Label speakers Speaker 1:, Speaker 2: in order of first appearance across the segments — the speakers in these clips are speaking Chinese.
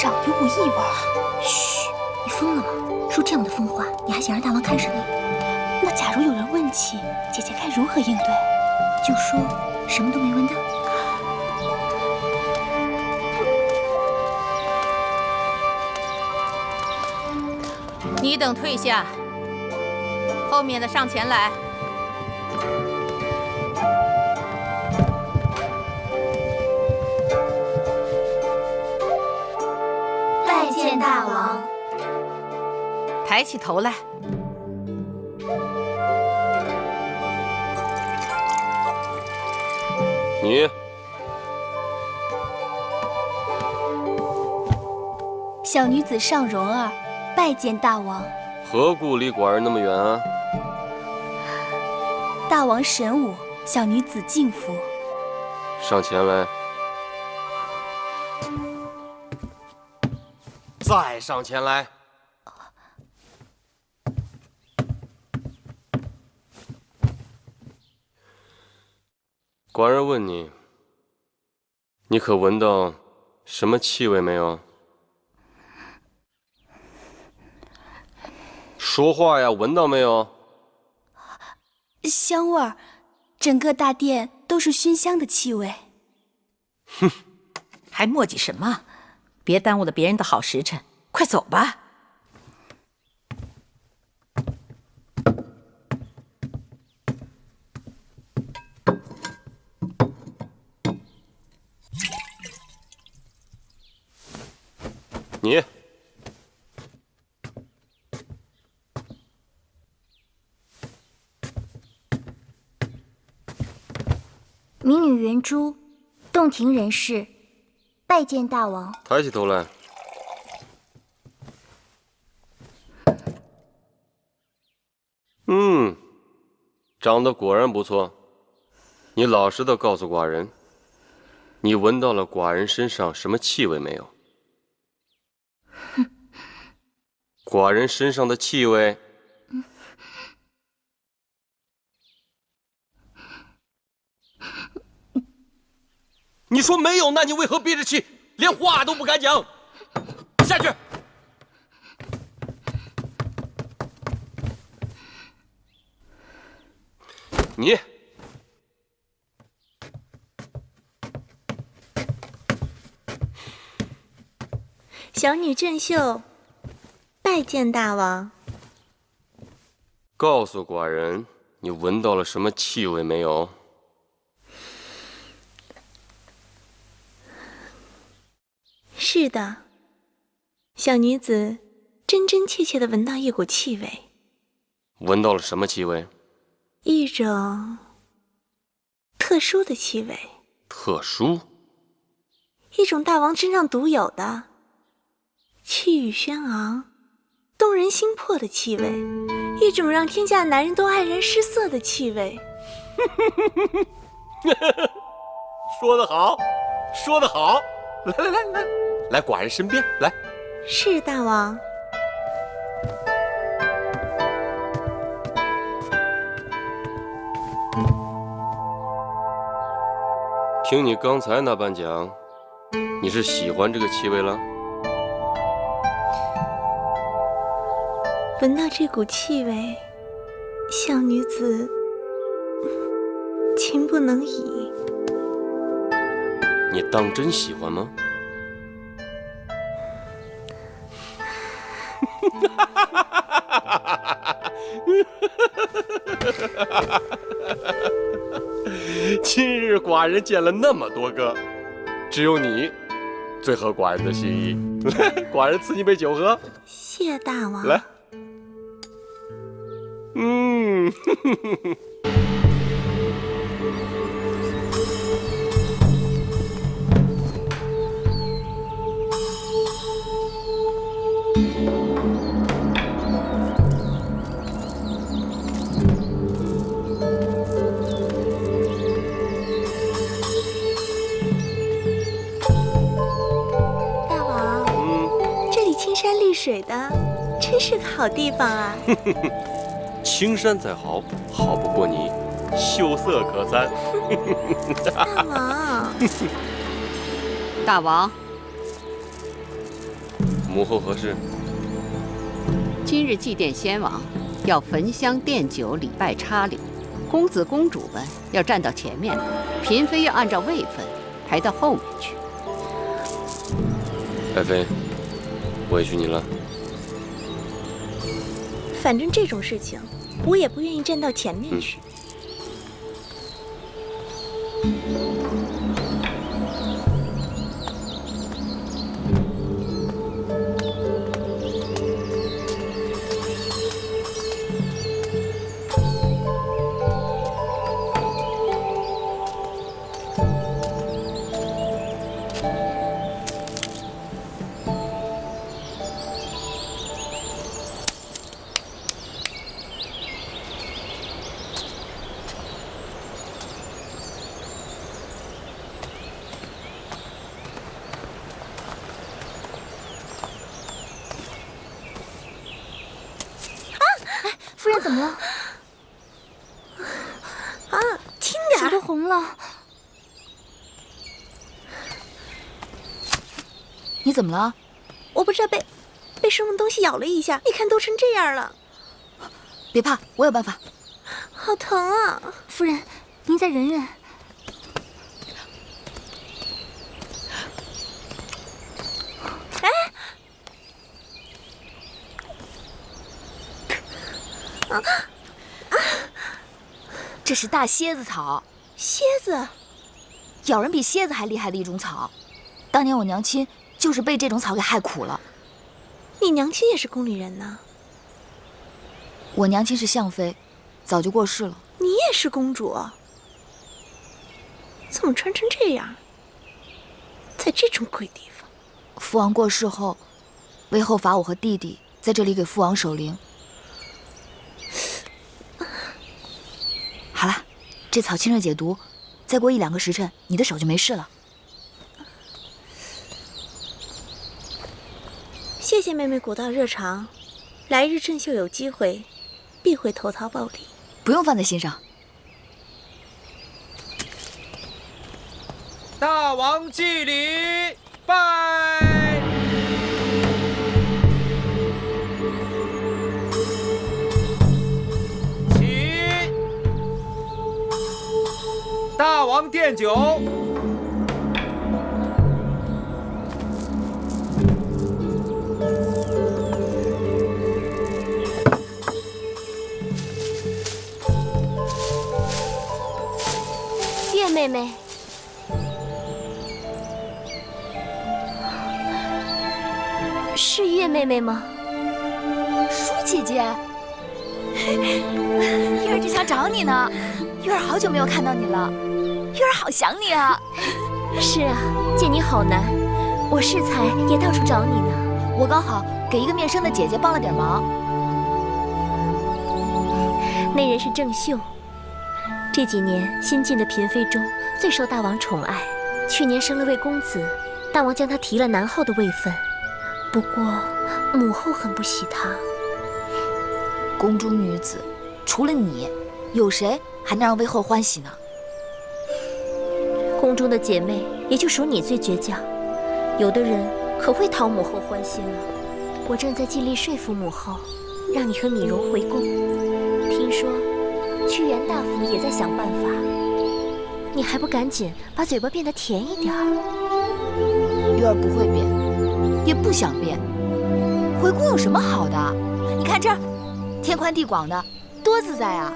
Speaker 1: 上有股异味。
Speaker 2: 嘘，你疯了吗？说这样的疯话，你还想让大王看上你？
Speaker 1: 那假如有人问起，姐姐该如何应对？
Speaker 2: 就说什么都没闻到。
Speaker 3: 你等退下，后面的上前来。
Speaker 2: 拜见大王。
Speaker 3: 抬起头来。
Speaker 4: 你
Speaker 1: 小女子尚蓉儿，拜见大王。
Speaker 4: 何故离寡人那么远啊？
Speaker 1: 大王神武，小女子敬服。
Speaker 4: 上前来。再上前来。寡人问你，你可闻到什么气味没有？说话呀，闻到没有？
Speaker 1: 香味儿，整个大殿都是熏香的气味。
Speaker 3: 哼，还磨叽什么？别耽误了别人的好时辰，快走吧。
Speaker 4: 你
Speaker 2: 民女圆珠，洞庭人士，拜见大王。
Speaker 4: 抬起头来。长得果然不错。你老实的告诉寡人，你闻到了寡人身上什么气味没有？寡人身上的气味，你说没有，那你为何憋着气，连话都不敢讲？下去。你
Speaker 5: 小女郑秀，拜见大王。
Speaker 4: 告诉寡人，你闻到了什么气味没有？
Speaker 5: 是的，小女子真真切切地闻到一股气味。
Speaker 4: 闻到了什么气味？
Speaker 5: 一种特殊的气味。
Speaker 4: 特殊？
Speaker 5: 一种大王身上独有的气宇轩昂、动人心魄的气味，一种让天下男人都黯然失色的气味。
Speaker 4: 说得好，说得好！来，寡人身边来。
Speaker 5: 是大王。
Speaker 4: 听你刚才那般讲，你是喜欢这个气味了？
Speaker 5: 闻到这股气味，小女子情不能已。
Speaker 4: 你当真喜欢吗？今日寡人见了那么多个，只有你最合寡人的心意。来，寡人赐你杯酒喝。
Speaker 5: 谢大王。
Speaker 4: 来。
Speaker 5: 大王，这里青山绿水的，真是个好地方啊。
Speaker 4: 青山再好，好不过你秀色可餐。
Speaker 5: 大王，
Speaker 3: 大王，
Speaker 4: 母后何事？
Speaker 6: 今日祭奠先王，要焚香奠酒，礼拜插礼。公子公主们要站到前面，嫔妃要按照位分排到后面去。
Speaker 4: 爱妃，委屈你了。
Speaker 5: 反正这种事情，我也不愿意站到前面去。
Speaker 2: 夫人怎么了？
Speaker 5: 啊，轻点
Speaker 2: 手都红了。
Speaker 1: 你怎么了？
Speaker 5: 我不知道被什么东西咬了一下，你看都成这样了。
Speaker 1: 别怕，我有办法。
Speaker 5: 好疼啊！
Speaker 2: 夫人，您再忍忍。
Speaker 1: 这是大蝎子草，
Speaker 5: 蝎子
Speaker 1: 咬人比蝎子还厉害的一种草。当年我娘亲就是被这种草给害苦了。
Speaker 5: 你娘亲也是宫里人呢？
Speaker 1: 我娘亲是相妃，早就过世了。
Speaker 5: 你也是公主？怎么穿成这样？在这种鬼地方？
Speaker 1: 父王过世后，魏后罚我和弟弟在这里给父王守灵。好了，这草清热解毒，再过1-2个时辰，你的手就没事了。
Speaker 5: 谢谢妹妹古道热肠，来日郑秀有机会，必会投桃报李。
Speaker 1: 不用放在心上。
Speaker 7: 大王祭礼，拜！起！大王奠酒。
Speaker 2: 月妹妹，是月妹妹吗？
Speaker 1: 舒姐姐，月儿正想找你呢。月儿好久没有看到你了，月儿好想你啊。
Speaker 2: 是啊，见你好难，我适才也到处找你呢。
Speaker 1: 我刚好给一个面生的姐姐帮了点忙。
Speaker 2: 那人是郑秀，这几年新晋的嫔妃中最受大王宠爱。去年生了位公子，大王将她提了南后的位分。不过母后很不喜她。
Speaker 1: 宫中女子，除了你，有谁还能让魏后欢喜呢？
Speaker 2: 宫中的姐妹也就属你最倔强，有的人可会讨母后欢心了。我正在尽力说服母后，让你和米荣回宫。听说屈原大夫也在想办法，你还不赶紧把嘴巴变得甜一点儿？
Speaker 1: 月儿不会变，也不想变。回宫有什么好的？你看这儿，天宽地广的，多自在啊！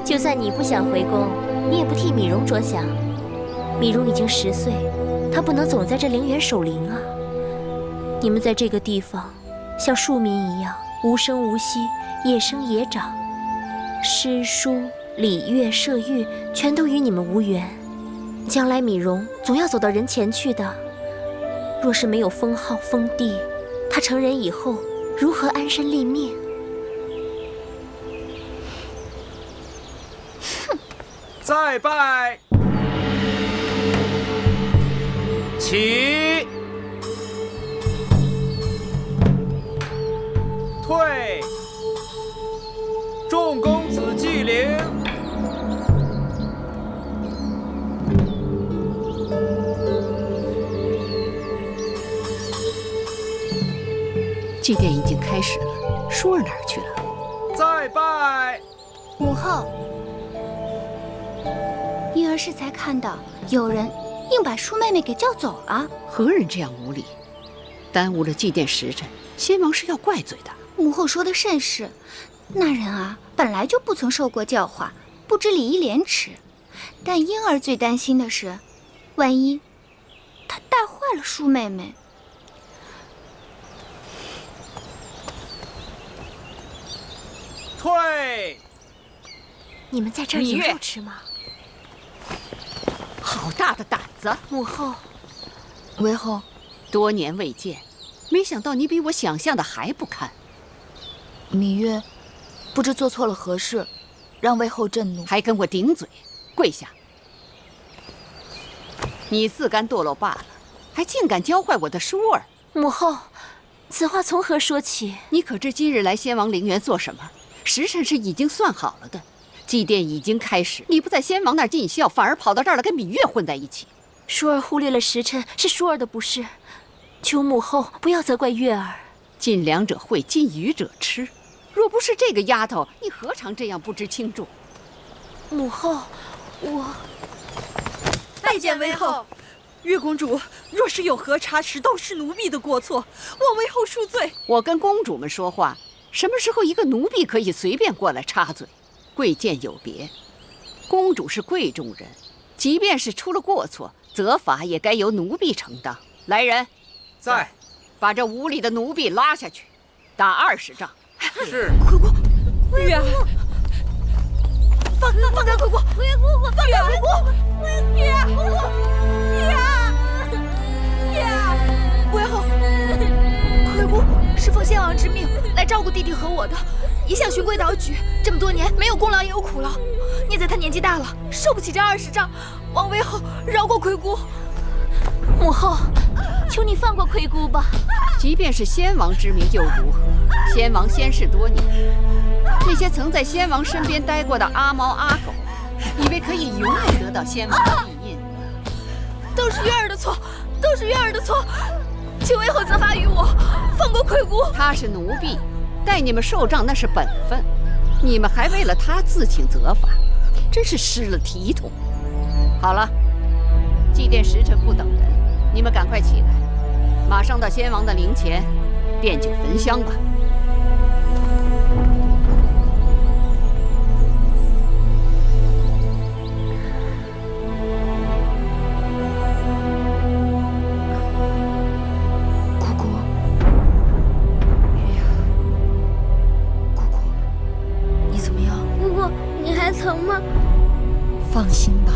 Speaker 2: 就算你不想回宫，你也不替米荣着想。米荣已经10岁，他不能总在这陵园守灵啊。你们在这个地方，像庶民一样无声无息，野生野长，诗书礼乐射御全都与你们无缘。将来米荣总要走到人前去的。若是没有封号封地，他成人以后如何安身立命？
Speaker 7: 再拜。起！退！众公子祭灵。
Speaker 6: 祭奠已经开始了，舒儿哪儿去了？
Speaker 7: 再拜。
Speaker 8: 母后，婴儿适才看到有人硬把舒妹妹给叫走了。
Speaker 6: 何人这样无礼，耽误了祭奠时辰？先王是要怪罪的。
Speaker 8: 母后说的甚是，那人啊，本来就不曾受过教化，不知礼义廉耻。但婴儿最担心的是，万一他带坏了舒妹妹。
Speaker 7: 退！
Speaker 2: 你们在这儿有肉吃吗？
Speaker 6: 好大的胆子！
Speaker 2: 母后，
Speaker 1: 韦后，
Speaker 6: 多年未见，没想到你比我想象的还不堪。
Speaker 1: 芈月不知做错了何事，让魏后震怒，
Speaker 6: 还跟我顶嘴，跪下！你自甘堕落罢了，还竟敢教坏我的舒儿！
Speaker 2: 母后，此话从何说起？
Speaker 6: 你可知今日来先王陵园做什么？时辰是已经算好了的，祭奠已经开始，你不在先王那儿尽孝，反而跑到这儿来跟芈月混在一起。
Speaker 2: 舒儿忽略了时辰，是舒儿的不是，求母后不要责怪月儿。
Speaker 6: 尽良者会，尽愚者痴。若不是这个丫头，你何尝这样不知轻重？
Speaker 2: 母后，我
Speaker 9: 拜见韦后。月公主若是有何差池，都是奴婢的过错，望韦后恕罪。
Speaker 6: 我跟公主们说话，什么时候一个奴婢可以随便过来插嘴？贵贱有别，公主是贵重人，即便是出了过错，责罚也该由奴婢承担。来人，
Speaker 7: 在。
Speaker 6: 把这无礼的奴婢拉下去，打20杖。
Speaker 7: 是。
Speaker 9: 月儿，放开姑姑！放开姑姑！月儿，姑姑！月儿，月儿！
Speaker 1: 韦后，魁姑是奉先王之命来照顾弟弟和我的，一向循规蹈矩，这么多年没有功劳也有苦劳。念在他年纪大了，受不起这20杖，望韦后饶过魁姑。
Speaker 2: 母后，求你放过魁姑吧。
Speaker 6: 即便是先王之命又如何？先王仙逝多年，那些曾在先王身边待过的阿猫阿狗，以为可以永远得到先王的庇荫？
Speaker 1: 都是月儿的错，都是月儿的错，请韦后责罚于我，放过魁姑。
Speaker 6: 他是奴婢，带你们受杖那是本分，你们还为了他自请责罚，真是失了体统。好了，祭奠时辰不等人，你们赶快起来，马上到先王的灵前奠酒焚香吧。
Speaker 8: 疼吗？
Speaker 9: 放心吧，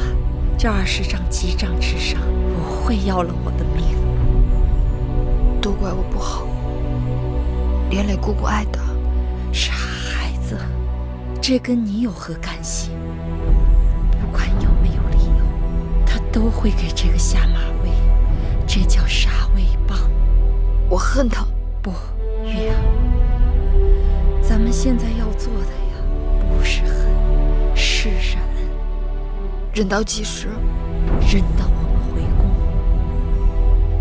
Speaker 9: 这20杖击杖之伤不会要了我的命。
Speaker 1: 都怪我不好，连累姑姑挨打。
Speaker 9: 傻孩子，这跟你有何干系？不管有没有理由，他都会给这个下马威，这叫杀威棒。
Speaker 1: 我恨他。
Speaker 9: 不，月儿，咱们现在要做的呀，不是恨，是忍。
Speaker 1: 忍到几时？
Speaker 9: 忍到我们回宫。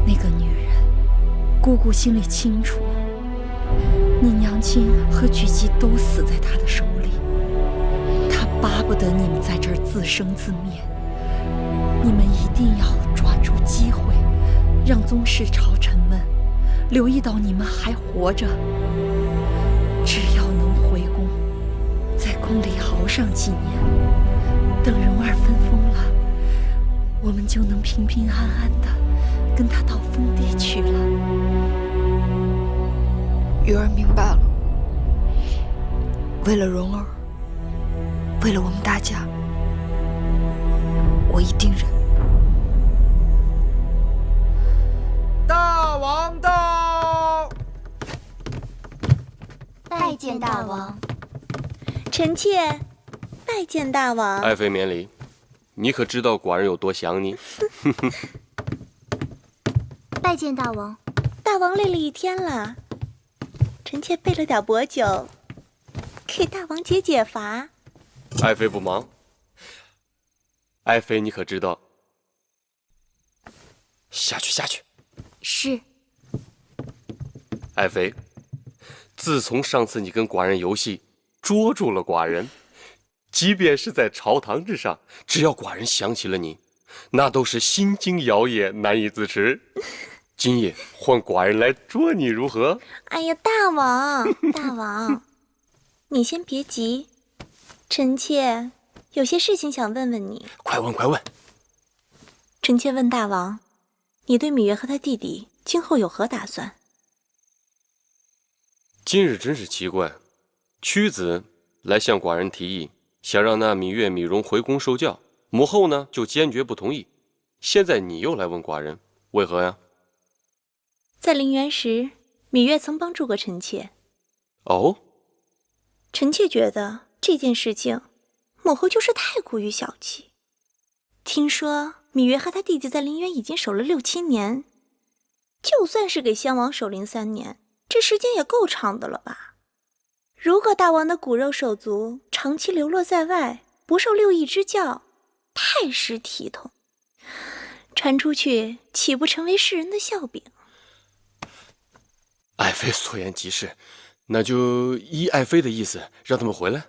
Speaker 9: 那个女人，姑姑心里清楚，你娘亲和举姬都死在她的手里，她巴不得你们在这儿自生自灭。你们一定要抓住机会，让宗室朝臣们留意到你们还活着。只要能回宫，在宫里熬上几年，等蓉儿分封了，我们就能平平安安的跟她到封地去了。
Speaker 1: 鱼儿明白了，为了蓉儿，为了我们大家，我一定忍。
Speaker 7: 大王到！
Speaker 8: 拜见大王。
Speaker 5: 臣妾拜见大王。
Speaker 4: 爱妃免礼，你可知道寡人有多想你？
Speaker 8: 拜见大王。
Speaker 5: 大王累了一天了，臣妾备了点薄酒，给大王解解乏。
Speaker 4: 爱妃不忙。爱妃，你可知道？下去，下去。
Speaker 8: 是。
Speaker 4: 爱妃，自从上次你跟寡人游戏，捉住了寡人，即便是在朝堂之上，只要寡人想起了你，那都是心惊摇曳，难以自持。今夜换寡人来捉你如何？
Speaker 5: 哎呀，大王，大王，你先别急，臣妾有些事情想问问你。
Speaker 4: 快问，快问。
Speaker 5: 臣妾问大王，你对芈月和她弟弟今后有何打算？
Speaker 4: 今日真是奇怪，屈子来向寡人提议，想让那芈月、芈蓉回宫受教，母后呢就坚决不同意。现在你又来问寡人，为何呀？
Speaker 5: 在陵园时，芈月曾帮助过臣妾。
Speaker 4: 哦，
Speaker 5: 臣妾觉得这件事情，母后就是太过于小气。听说芈月和她弟弟在陵园已经守了6、7年，就算是给先王守陵3年，这时间也够长的了吧？如果大王的骨肉手足长期流落在外，不受6艺之教，太失体统，传出去岂不成为世人的笑柄？
Speaker 4: 爱妃所言极是，那就依爱妃的意思，让他们回来。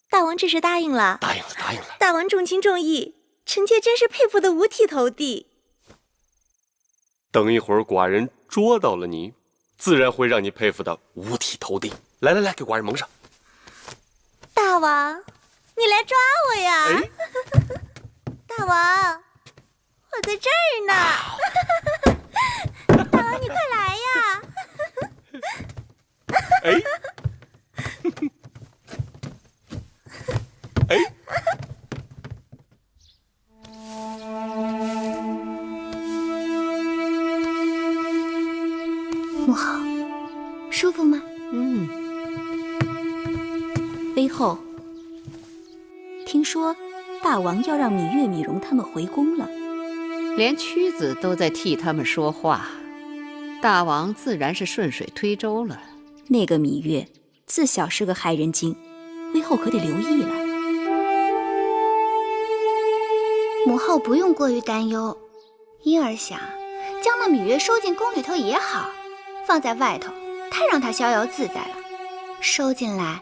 Speaker 5: 大王这是答应了？
Speaker 4: 答应了，答应了。
Speaker 5: 大王重情重义，臣妾真是佩服得五体投地。
Speaker 4: 等一会儿寡人捉到了你，自然会让你佩服的五体投地。来来来，给寡人蒙上。
Speaker 5: 大王，你来抓我呀！
Speaker 4: 哎、
Speaker 5: 大王，我在这儿呢。大王，你快来呀！
Speaker 4: 哎，哎，
Speaker 8: 母后，舒服吗？
Speaker 9: 妃后，听说大王要让芈月、芈蓉他们回宫了，
Speaker 6: 连屈子都在替他们说话，大王自然是顺水推舟了。
Speaker 9: 那个芈月自小是个害人精，妃后可得留意了。
Speaker 8: 母后不用过于担忧，因儿想将那芈月收进宫里头也好，放在外头太让她逍遥自在了。收进来，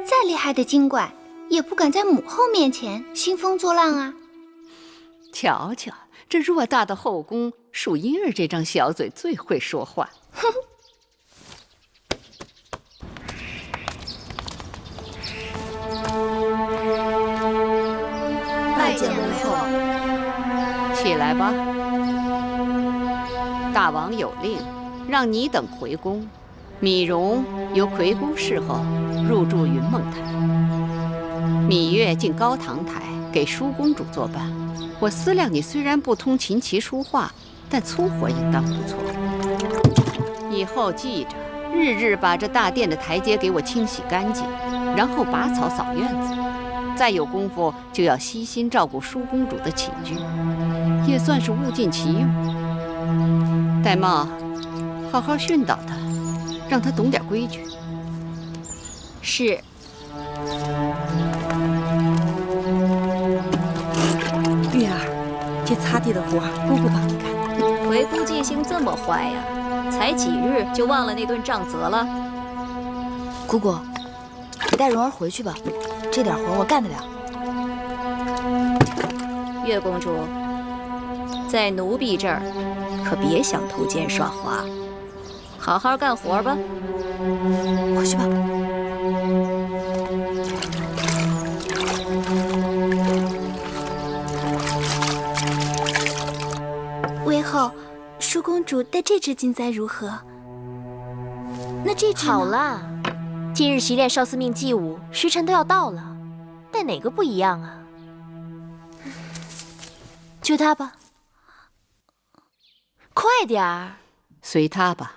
Speaker 8: 再厉害的精怪也不敢在母后面前兴风作浪啊。
Speaker 6: 瞧瞧，这偌大的后宫，属婴儿这张小嘴最会说话。
Speaker 8: 哼！
Speaker 2: 拜见为后。
Speaker 6: 起来吧。大王有令，让你等回宫。芈蓉由魁宫侍候入住云梦台，芈月进高堂台给舒公主作伴。我思量你虽然不通琴棋书画，但粗活应当不错。以后记着，日日把这大殿的台阶给我清洗干净，然后拔草扫院子。再有功夫就要悉心照顾舒公主的起居，也算是物尽其用。戴瑁，好好训导她，让她懂点规矩。
Speaker 2: 是。
Speaker 9: 月儿，这擦地的活姑姑帮你干。
Speaker 2: 回姑记性这么坏呀？才几日就忘了那顿杖责了？
Speaker 1: 姑姑，你带蓉儿回去吧，这点活我干得了。
Speaker 2: 月公主，在奴婢这儿可别想偷奸耍滑，好好干活吧。
Speaker 1: 回去吧。
Speaker 8: 为后，舒公主戴这只金簪如何？那这只呢？
Speaker 2: 好啦，今日习练少司命祭舞，时辰都要到了，戴哪个不一样啊？就它吧，快点儿。
Speaker 6: 随他吧。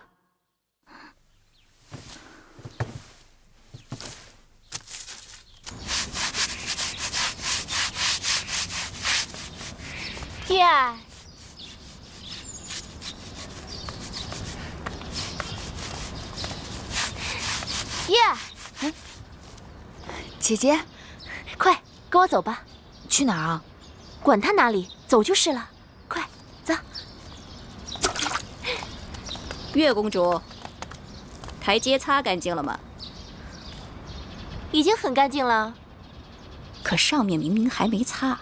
Speaker 2: 月儿，月儿，
Speaker 1: 姐姐，
Speaker 2: 快跟我走吧。
Speaker 1: 去哪儿啊？
Speaker 2: 管他哪里，走就是了。快走。月公主，
Speaker 10: 台阶擦干净了吗？
Speaker 2: 已经很干净了。
Speaker 10: 可上面明明还没擦。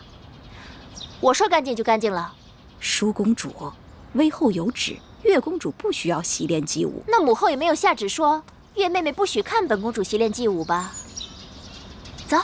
Speaker 2: 我说干净就干净了。
Speaker 10: 舒公主，微后有旨，月公主不需要习练祭舞。
Speaker 2: 那母后也没有下旨说月妹妹不许看本公主习练祭舞吧？走。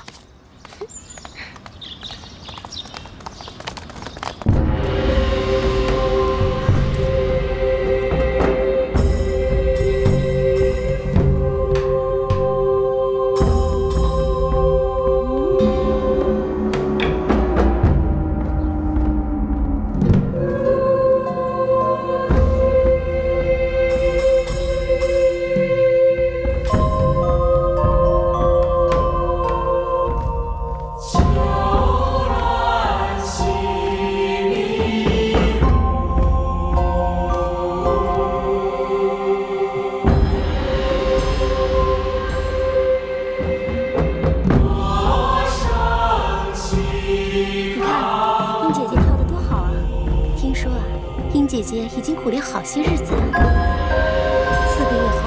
Speaker 2: 姐姐已经苦练好些日子了。4个月后，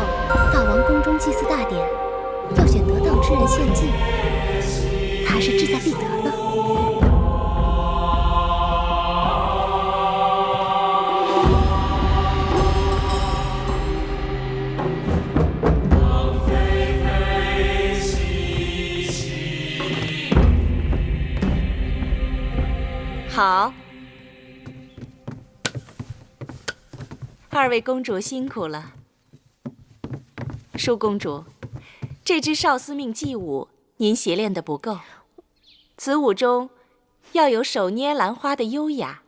Speaker 2: 大王宫中祭祀大典，要选得当之人献祭，她是志在必得呢。
Speaker 11: 好。2位公主辛苦了。舒公主，这支少司命祭舞您习练的不够，此舞中要有手捏兰花的优雅，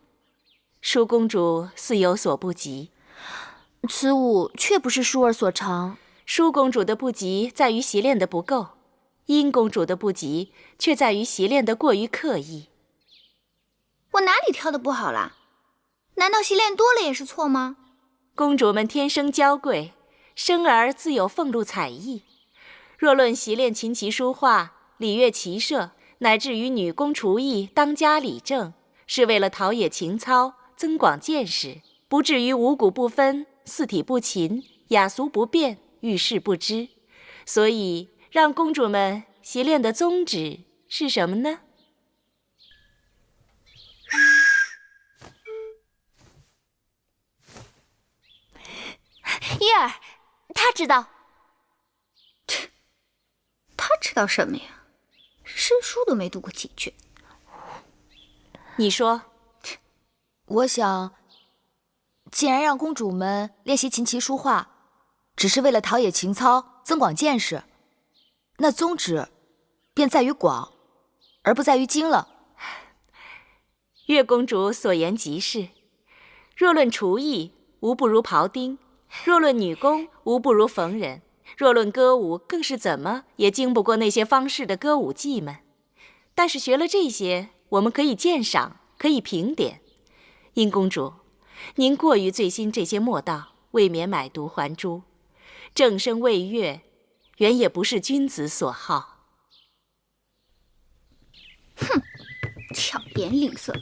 Speaker 11: 舒公主似有所不及。
Speaker 2: 此舞却不是舒儿所长。
Speaker 11: 舒公主的不及在于习练的不够，殷公主的不及却在于习练的过于刻意。
Speaker 8: 我哪里跳得不好啦？难道习练多了也是错吗？
Speaker 11: 公主们天生娇贵，生而自有俸禄彩艺。若论习练琴棋书画、礼乐骑射，乃至于女工厨艺、当家理政，是为了陶冶情操、增广见识，不至于五谷不分、四体不勤、雅俗不变、遇事不知。所以，让公主们习练的宗旨是什么呢？
Speaker 2: 叶儿，他知道。
Speaker 8: 他知道什么呀？诗书都没读过几句。
Speaker 11: 你说。
Speaker 1: 我想，既然让公主们练习琴棋书画，只是为了陶冶情操、增广见识，那宗旨便在于广，而不在于精了。
Speaker 11: 月公主所言极是。若论厨艺，无不如庖丁。若论女工，无不如缝纫；若论歌舞，更是怎么也经不过那些方士的歌舞伎们。但是学了这些，我们可以鉴赏，可以评点。殷公主，您过于醉心这些墨道，未免买椟还珠。正声魏乐，原也不是君子所好。
Speaker 8: 哼，巧言令色，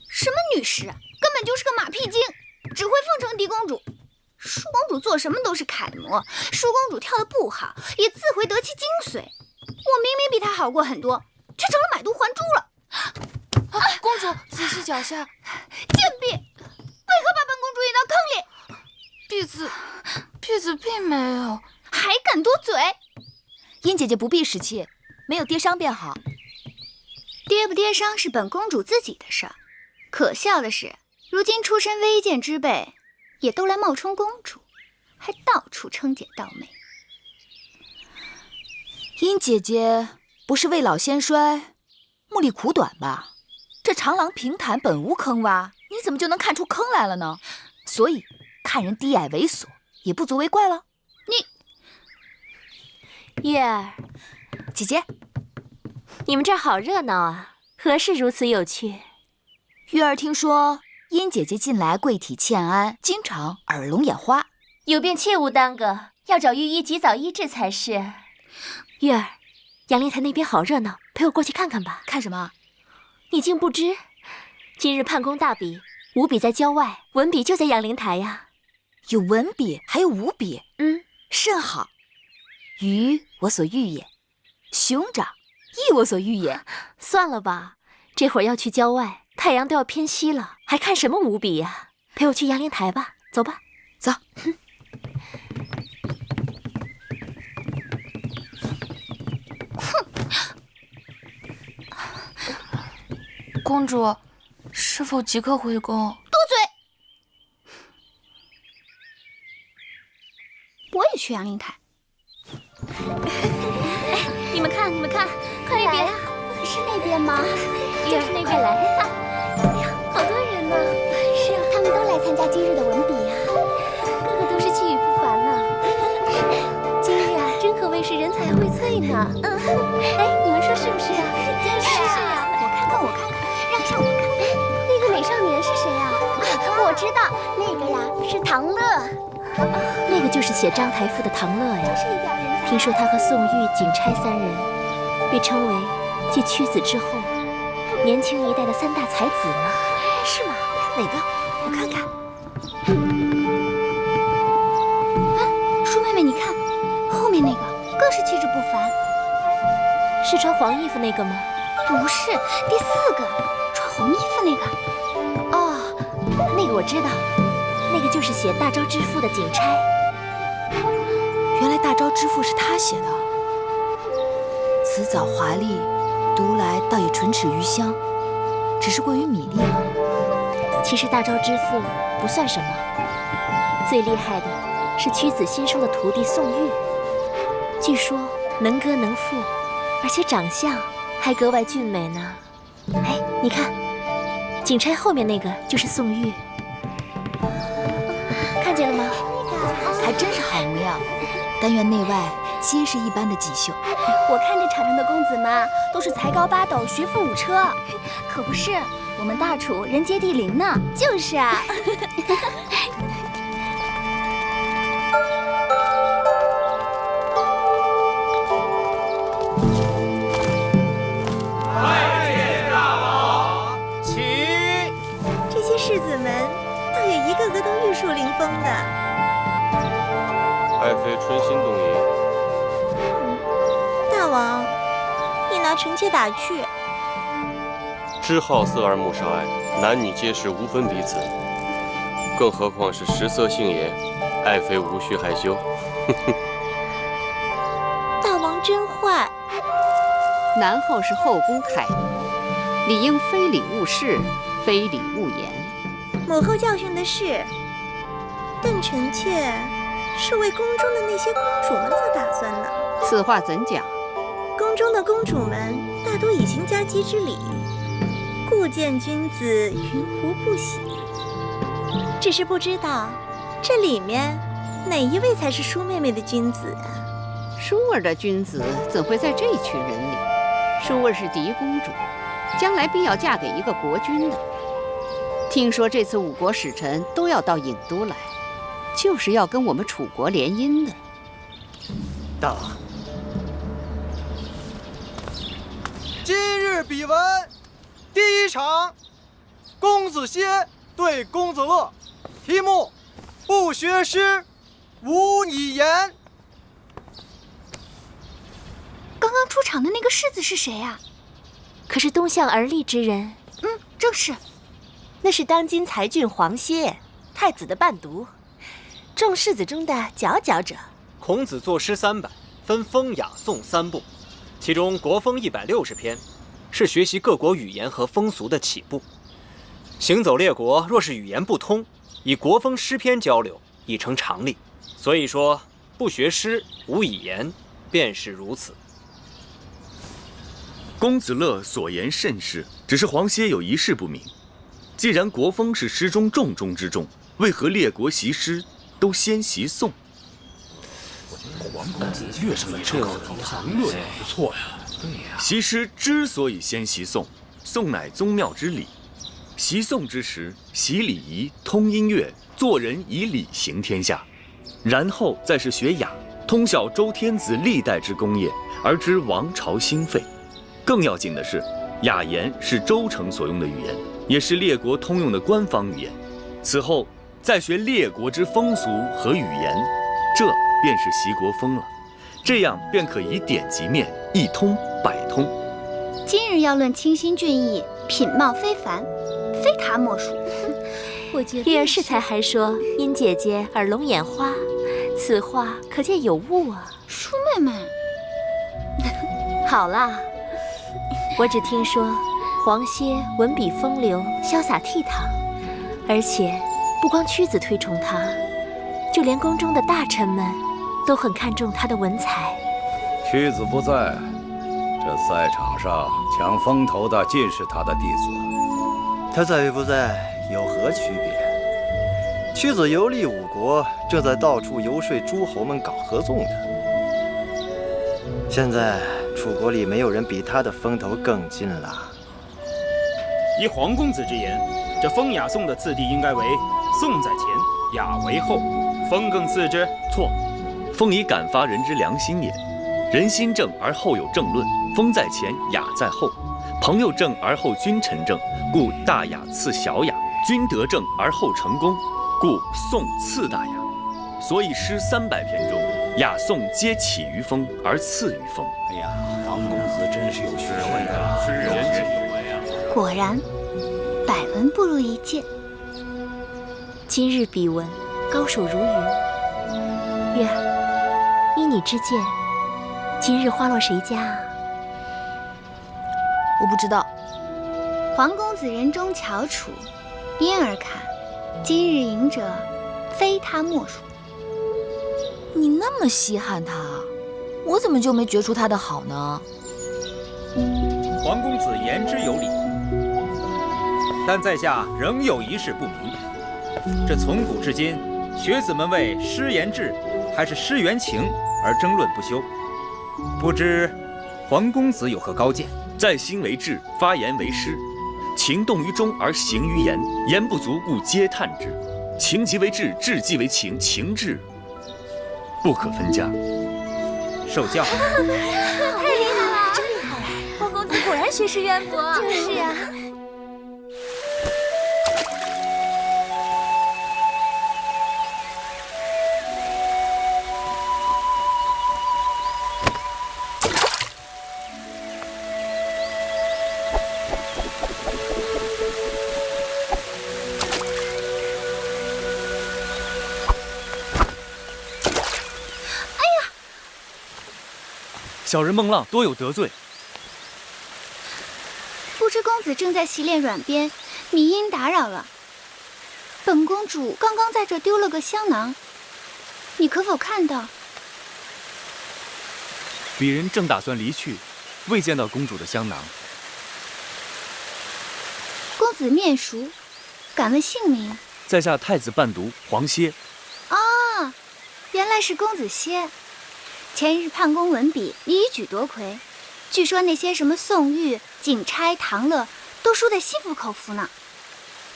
Speaker 8: 什么女士啊，根本就是个马屁精，只会奉承嫡公主。舒公主做什么都是楷模，舒公主跳得不好，也自会得其精髓。我明明比她好过很多，却成了买椟还珠了。
Speaker 1: 公主，仔细脚下！
Speaker 8: 贱婢，为何把本公主引到坑里？
Speaker 1: 婢子并没有。
Speaker 8: 还敢多嘴！
Speaker 1: 殷姐姐不必使气，没有跌伤便好。
Speaker 8: 跌不跌伤是本公主自己的事儿。可笑的是，如今出身微贱之辈，也都来冒充公主，还到处称姐道美。
Speaker 1: 殷姐姐不是未老先衰，目力苦短吧？这长廊平坦本无坑洼，你怎么就能看出坑来了呢？所以看人低矮猥琐也不足为怪了。
Speaker 2: 月儿，
Speaker 1: 姐姐，
Speaker 2: 你们这儿好热闹啊，何事如此有趣？
Speaker 1: 月儿听说殷姐姐近来贵体欠安，经常耳聋眼花，
Speaker 2: 有病切勿耽搁，要找御医及早医治才是。月儿，杨灵台那边好热闹，陪我过去看看吧。
Speaker 1: 看什么？
Speaker 2: 你竟不知，今日判公大比，武比在郊外，文比就在杨灵台呀。
Speaker 1: 有文比，还有武比，甚好。
Speaker 11: 鱼我所欲也，熊掌亦我所欲也。
Speaker 2: 算了吧，这会儿要去郊外，太阳都要偏西了，还看什么舞比呀？陪我去阳灵台吧，走吧。
Speaker 11: 走。
Speaker 1: 公主，是否即刻回宫？
Speaker 8: 多嘴！我也去阳灵台。
Speaker 2: 哎，你们看，快来呀！
Speaker 8: 是那边吗？
Speaker 2: 就是那边，快来！哎呀，好多人呢！
Speaker 8: 是啊，他们都来参加今日的文比呀，
Speaker 2: 个个都是气宇不凡呢。今日啊，真可谓是人才荟萃呢。哎，你们说是不是啊？真是啊！
Speaker 8: 我看看，让一下我看看。
Speaker 2: 那个美少年是谁啊？
Speaker 8: 我知道，那个呀是唐乐。
Speaker 2: 那个就是写章台赋的唐乐呀。听说他和宋玉、景差三人被称为继屈子之后年轻一代的3大才子呢。
Speaker 5: 是吗？哪个？我看看。
Speaker 8: 舒妹妹，你看，后面那个更是气质不凡。
Speaker 2: 是穿黄衣服那个吗？
Speaker 8: 不是，第4个穿红衣服那个。
Speaker 2: 哦，那个我知道，那个就是写《大昭之赋》的景差。
Speaker 1: 原来《大昭之赋》是他写的，辞藻华丽，读来倒也唇齿余香，只是过于米粒了。
Speaker 2: 其实《大昭之赋》不算什么，最厉害的是屈子新收的徒弟宋玉，据说能歌能赋，而且长相还格外俊美呢。哎，你看，景差后面那个就是宋玉，看见了吗？
Speaker 1: 还真是好模样，但愿内外皆是一般的锦绣。
Speaker 8: 我看这场上的公子们都是才高8斗，学富5车，可不是我们大楚人杰地灵呢。就是啊。
Speaker 5: 世子们倒也一个个都玉树临风的。
Speaker 4: 爱妃春心动淫。
Speaker 5: 大王，你拿臣妾打趣。
Speaker 4: 知好色而慕少爱，男女皆是无分彼此。更何况是食色性也，爱妃无需害羞。
Speaker 5: 大王真坏。
Speaker 6: 男后是后宫楷模，理应非礼勿视，非礼勿言。
Speaker 5: 母后教训的是，但臣妾是为宫中的那些公主们做打算呢。
Speaker 6: 此话怎讲？
Speaker 5: 宫中的公主们大多已行家姬之礼，故见君子云胡不喜。只是不知道这里面哪一位才是舒妹妹的君子啊？
Speaker 6: 舒儿的君子怎会在这群人里？舒儿是嫡公主，将来必要嫁给一个国君的。听说这次5国使臣都要到郢都来，就是要跟我们楚国联姻的。
Speaker 7: 大王，今日比文第1场，公子歇对公子乐，题目：不学诗，无以言。
Speaker 8: 刚刚出场的那个世子是谁啊？
Speaker 2: 可是东向而立之人。
Speaker 8: 正是。
Speaker 11: 那是当今才俊黄歇，太子的伴读，众世子中的佼佼者。
Speaker 12: 孔子作诗300，分风雅颂3部，其中国风160篇，是学习各国语言和风俗的起步。行走列国，若是语言不通，以国风诗篇交流，已成常例。所以说，不学诗，无以言，便是如此。
Speaker 13: 公子乐所言甚是，只是黄歇有一事不明。既然国风是诗中重中之重，为何列国习诗都先习宋？
Speaker 14: 皇公子乐上的这唐乐也不错呀。对呀。
Speaker 13: 习诗之所以先习宋，宋乃宗庙之礼。习宋之时，习礼仪，通音乐，做人以礼行天下。然后再是学雅，通晓周天子历代之功业，而知王朝兴废。更要紧的是，雅言是周成所用的语言，也是列国通用的官方语言。此后再学列国之风俗和语言，这便是习国风了。这样便可以点及面，一通百通。
Speaker 8: 今日要论清新俊逸，品貌非凡，非他莫属。
Speaker 2: 我觉得月儿适才还说殷姐姐耳聋眼花，此话可见有误啊。
Speaker 8: 舒妹妹，
Speaker 2: 好啦，我只听说黄歇文笔风流，潇洒倜傥，而且不光屈子推崇他，就连宫中的大臣们都很看重他的文采。
Speaker 15: 屈子不在，这赛场上抢风头的尽是他的弟子。
Speaker 7: 他在与不在有何区别？屈子游历五国，正在到处游说诸侯们搞合纵的。现在楚国里没有人比他的风头更劲了。
Speaker 16: 依黄公子之言，这风雅颂的次第应该为颂在前，雅为后，风更次之。
Speaker 13: 错，风以感发人之良心也。人心正而后有正论，风在前，雅在后。朋友正而后君臣正，故大雅次小雅；君德正而后成功，故颂次大雅。所以诗300篇中，雅颂皆起于风而次于风。
Speaker 15: 哎呀，黄公子真是有学问啊！
Speaker 13: 是人之有为啊！
Speaker 8: 果然，百闻不如一见。
Speaker 2: 今日比文，高手如云。月儿，依你之见，今日花落谁家啊？
Speaker 1: 我不知道。
Speaker 8: 黄公子人中翘楚，因而看，今日赢者，非他莫属。
Speaker 1: 你那么稀罕他，我怎么就没觉出他的好呢？
Speaker 16: 黄公子言之有理，但在下仍有一事不明。这从古至今，学子们为诗言志还是诗言情而争论不休，不知黄公子有何高见？
Speaker 13: 在心为志，发言为诗，情动于中而行于言，言不足故嗟叹之。情即为志，志即为情，情志不可分家。
Speaker 16: 受教。
Speaker 2: 太厉害了，真厉害！黄公子果然学识渊博。
Speaker 8: 就是呀。
Speaker 13: 小人孟浪多有得罪，
Speaker 8: 不知公子正在洗脸软鞭，迷因打扰了。本公主刚刚在这丢了个香囊，你可否看到？
Speaker 13: 鄙人正打算离去，未见到公主的香囊。
Speaker 8: 公子面熟，敢问姓名？
Speaker 13: 在下太子伴读黄歇。
Speaker 8: 啊，原来是公子歇。前日判公文笔，你一举夺魁，据说那些什么宋玉、景钗、唐乐都输得心服口服呢。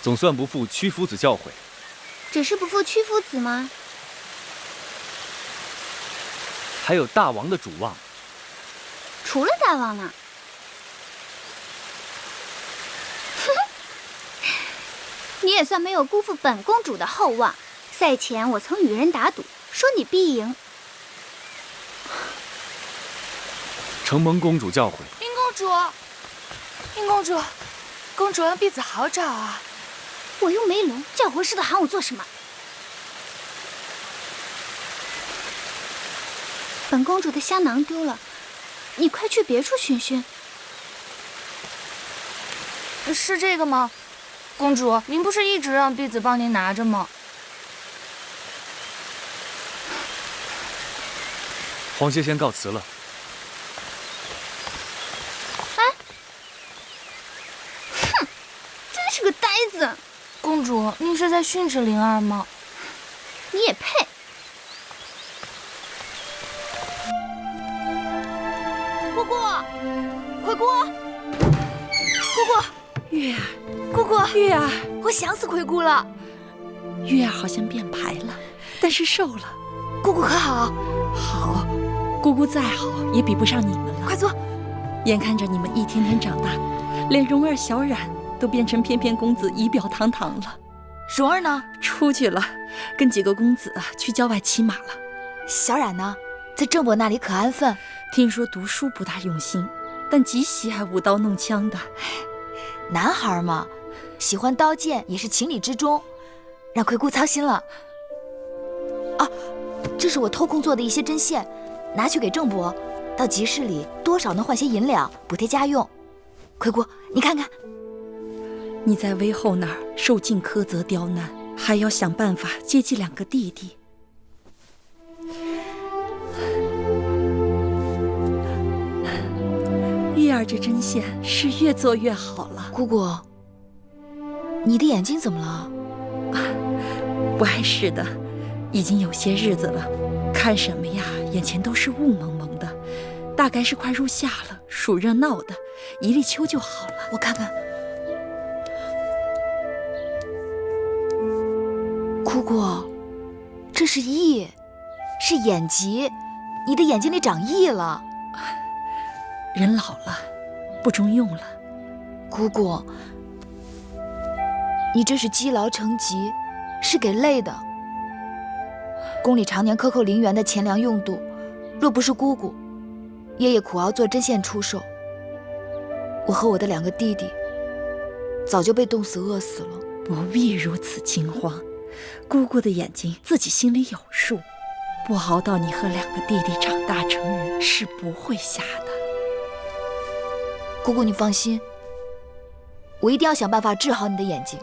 Speaker 13: 总算不负屈夫子教诲。
Speaker 8: 只是不负屈夫子吗？
Speaker 13: 还有大王的主望。
Speaker 8: 除了大王呢？你也算没有辜负本公主的厚望。赛前我曾与人打赌，说你必赢。
Speaker 13: 承蒙公主教诲。
Speaker 1: 殷公主，殷公主，公主让婢子好找啊！
Speaker 8: 我又没聋，叫活似的喊我做什么？本公主的香囊丢了，你快去别处寻寻。
Speaker 1: 是这个吗？公主，您不是一直让婢子帮您拿着吗？
Speaker 13: 黄歇先告辞了。
Speaker 8: 是个呆子。
Speaker 1: 公主，您是在训斥灵儿吗？
Speaker 8: 你也配。姑姑，回姑，姑姑，
Speaker 9: 月儿，
Speaker 1: 姑姑，
Speaker 9: 月儿，
Speaker 1: 我想死魁姑了。
Speaker 9: 月儿好像变白了，但是瘦了。
Speaker 1: 姑姑可好？
Speaker 9: 好，姑姑再好也比不上你们了。
Speaker 1: 快坐。
Speaker 9: 眼看着你们一天天长大，连蓉儿、小冉都变成翩翩公子，仪表堂堂了。
Speaker 1: 蓉儿呢？
Speaker 9: 出去了，跟几个公子去郊外骑马了。
Speaker 1: 小冉呢？在郑伯那里可安分。
Speaker 9: 听说读书不大用心，但极喜爱舞刀弄枪的。
Speaker 1: 男孩嘛，喜欢刀剑也是情理之中，让魁姑操心了。啊，这是我偷空做的一些针线，拿去给郑伯，到集市里多少能换些银两，补贴家用。魁姑，你看看。
Speaker 9: 你在威后那儿受尽苛责刁难，还要想办法接济2个弟弟。玉儿这针线是越做越好了。
Speaker 1: 姑姑，你的眼睛怎么了？
Speaker 9: 不碍事的，已经有些日子了，看什么呀，眼前都是雾蒙蒙的，大概是快入夏了，暑热闹的，一立秋就好了。
Speaker 1: 我看看。姑姑，这是翳，是眼疾，你的眼睛里长翳了。
Speaker 9: 人老了，不中用了。
Speaker 1: 姑姑，你这是积劳成疾，是给累的。宫里常年克扣陵园的钱粮用度，若不是姑姑，爷爷苦熬做针线出售，我和我的2个弟弟早就被冻死饿死了。
Speaker 9: 不必如此惊慌，姑姑的眼睛自己心里有数，不熬到你和2个弟弟长大成人，是不会瞎的。
Speaker 1: 姑姑，你放心，我一定要想办法治好你的眼睛。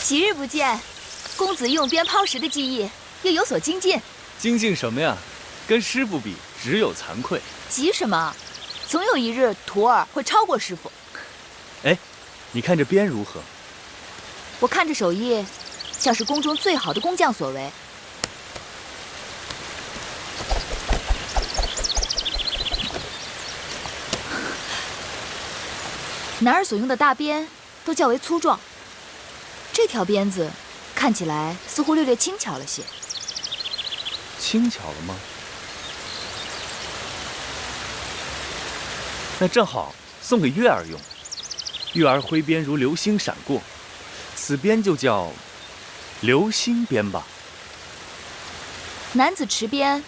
Speaker 1: 几日不见，公子用鞭抛石的技艺又有所精进。
Speaker 13: 精进什么呀？跟师傅比，只有惭愧。
Speaker 1: 急什么？总有一日徒儿会超过师傅。
Speaker 13: 哎，你看这鞭如何？
Speaker 1: 我看这手艺，像是宫中最好的工匠所为。男儿所用的大鞭都较为粗壮。这条鞭子看起来似乎略略轻巧了些。
Speaker 13: 轻巧了吗？那正好送给月儿用。月儿挥鞭如流星闪过，此鞭就叫流星鞭吧。
Speaker 1: 男子持鞭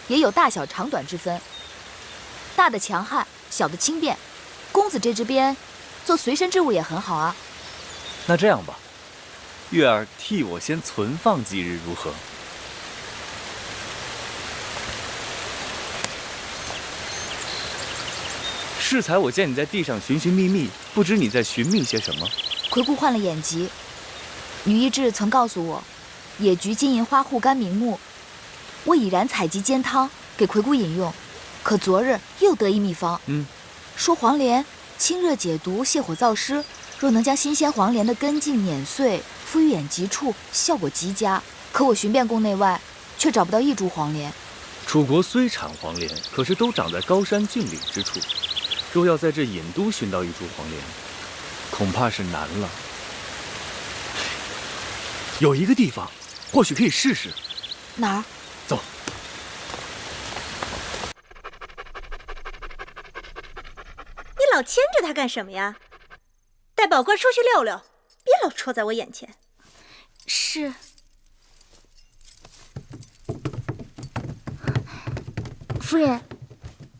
Speaker 1: 也有大小长短之分，大的强悍，小的轻便。公子这支鞭做随身之物也很好啊。
Speaker 13: 那这样吧，月儿替我先存放几日，如何？适才我见你在地上寻寻觅觅，不知你在寻觅些什么。
Speaker 1: 魁姑患了眼疾，女医治曾告诉我，野菊、金银花护肝明目。我已然采集煎汤给魁姑饮用，可昨日又得一秘方，说黄连清热解毒、泻火燥湿，若能将新鲜黄连的根茎碾碎，敷于眼疾处，效果极佳。可我寻遍宫内外，却找不到一株黄连。
Speaker 13: 楚国虽产黄连，可是都长在高山峻岭之处。若要在这隐都寻到一株黄连，恐怕是难了。有一个地方，或许可以试试。
Speaker 1: 哪儿？
Speaker 13: 走。
Speaker 5: 你老牵着他干什么呀？带宝官出去溜溜，别老戳在我眼前。
Speaker 8: 是。夫人，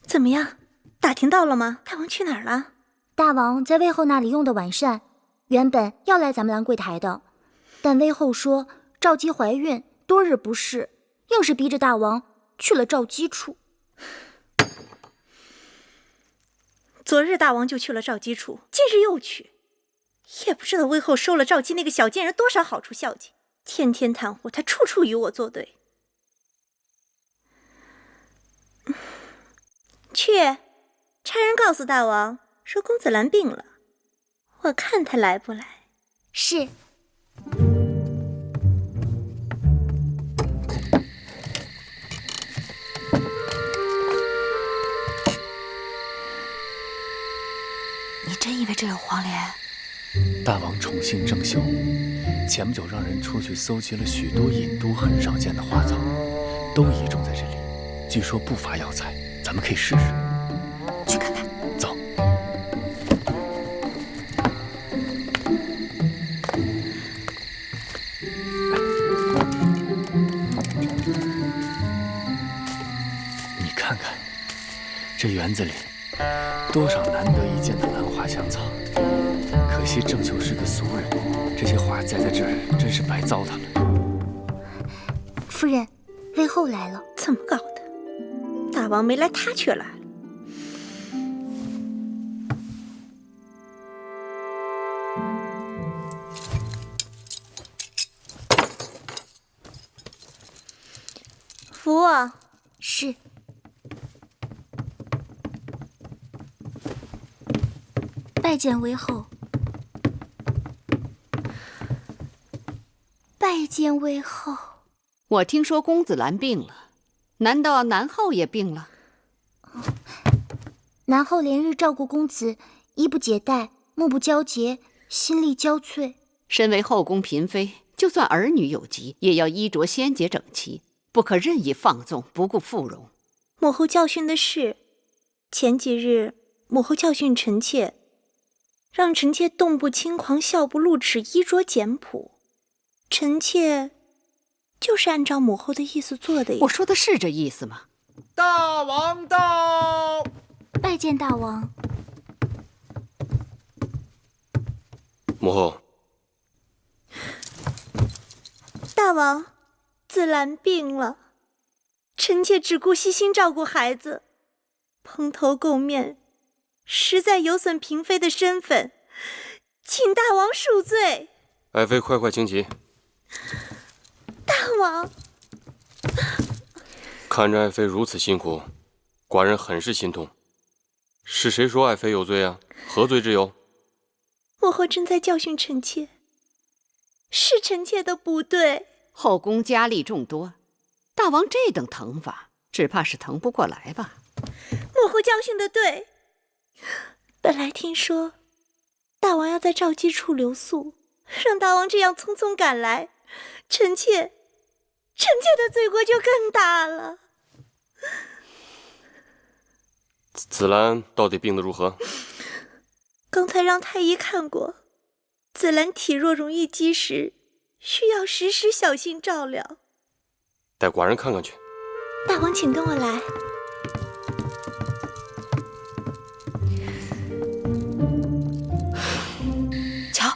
Speaker 5: 怎么样？打听到了吗？大王去哪儿了？
Speaker 8: 大王在魏后那里用的晚膳，原本要来咱们兰柜台的，但魏后说赵姬怀孕，多日不适，硬是逼着大王去了赵姬处。
Speaker 5: 昨日大王就去了赵姬处，今日又去，也不知道魏后收了赵姬那个小贱人多少好处孝敬，天天袒护他，处处与我作对。去，差人告诉大王说公子兰病了，我看他来不来。
Speaker 8: 是。
Speaker 1: 你真以为这有黄连？
Speaker 13: 大王宠信郑袖，前不久让人出去搜集了许多隐都很少见的花草，都遗种在这里，据说不乏药材，咱们可以试试。
Speaker 1: 去看看。
Speaker 13: 走。你看看，这园子里多少难得一见的兰花香草。可惜郑袖是个俗人，这些花栽在这儿真是白糟蹋了。
Speaker 8: 夫人，魏后来了。
Speaker 5: 怎么搞的？大王没来，他却来了。扶我。
Speaker 8: 是。拜见魏后。拜见魏后。
Speaker 6: 我听说公子兰病了，难道南后也病了？
Speaker 8: 南后连日照顾公子，衣不解带，目不交结，心力交瘁。
Speaker 6: 身为后宫嫔妃，就算儿女有疾，也要衣着鲜洁整齐，不可任意放纵，不顾妇容。
Speaker 5: 母后教训的是，前几日母后教训臣妾，让臣妾动不轻狂，笑不露齿，衣着简朴。臣妾就是按照母后的意思做的呀。
Speaker 6: 我说的是这意思吗？
Speaker 7: 大王到！
Speaker 8: 拜见大王。
Speaker 4: 母后。
Speaker 5: 大王，子兰病了，臣妾只顾悉心照顾孩子，蓬头垢面，实在有损嫔妃的身份，请大王恕罪。
Speaker 4: 爱妃快快请起。
Speaker 5: 大王，
Speaker 4: 看着爱妃如此辛苦，寡人很是心痛。是谁说爱妃有罪啊？何罪之有？
Speaker 5: 母后正在教训臣妾，是臣妾的不对。
Speaker 6: 后宫佳丽众多，大王这等疼法，只怕是疼不过来吧？
Speaker 5: 母后教训的对。本来听说大王要在赵姬处留宿，让大王这样匆匆赶来，臣妾的罪过就更大了。
Speaker 4: 子兰到底病得如何？
Speaker 5: 刚才让太医看过，子兰体弱容易积食，需要时时小心照料。
Speaker 4: 带寡人看看去。
Speaker 5: 大王请跟我来。
Speaker 1: 瞧，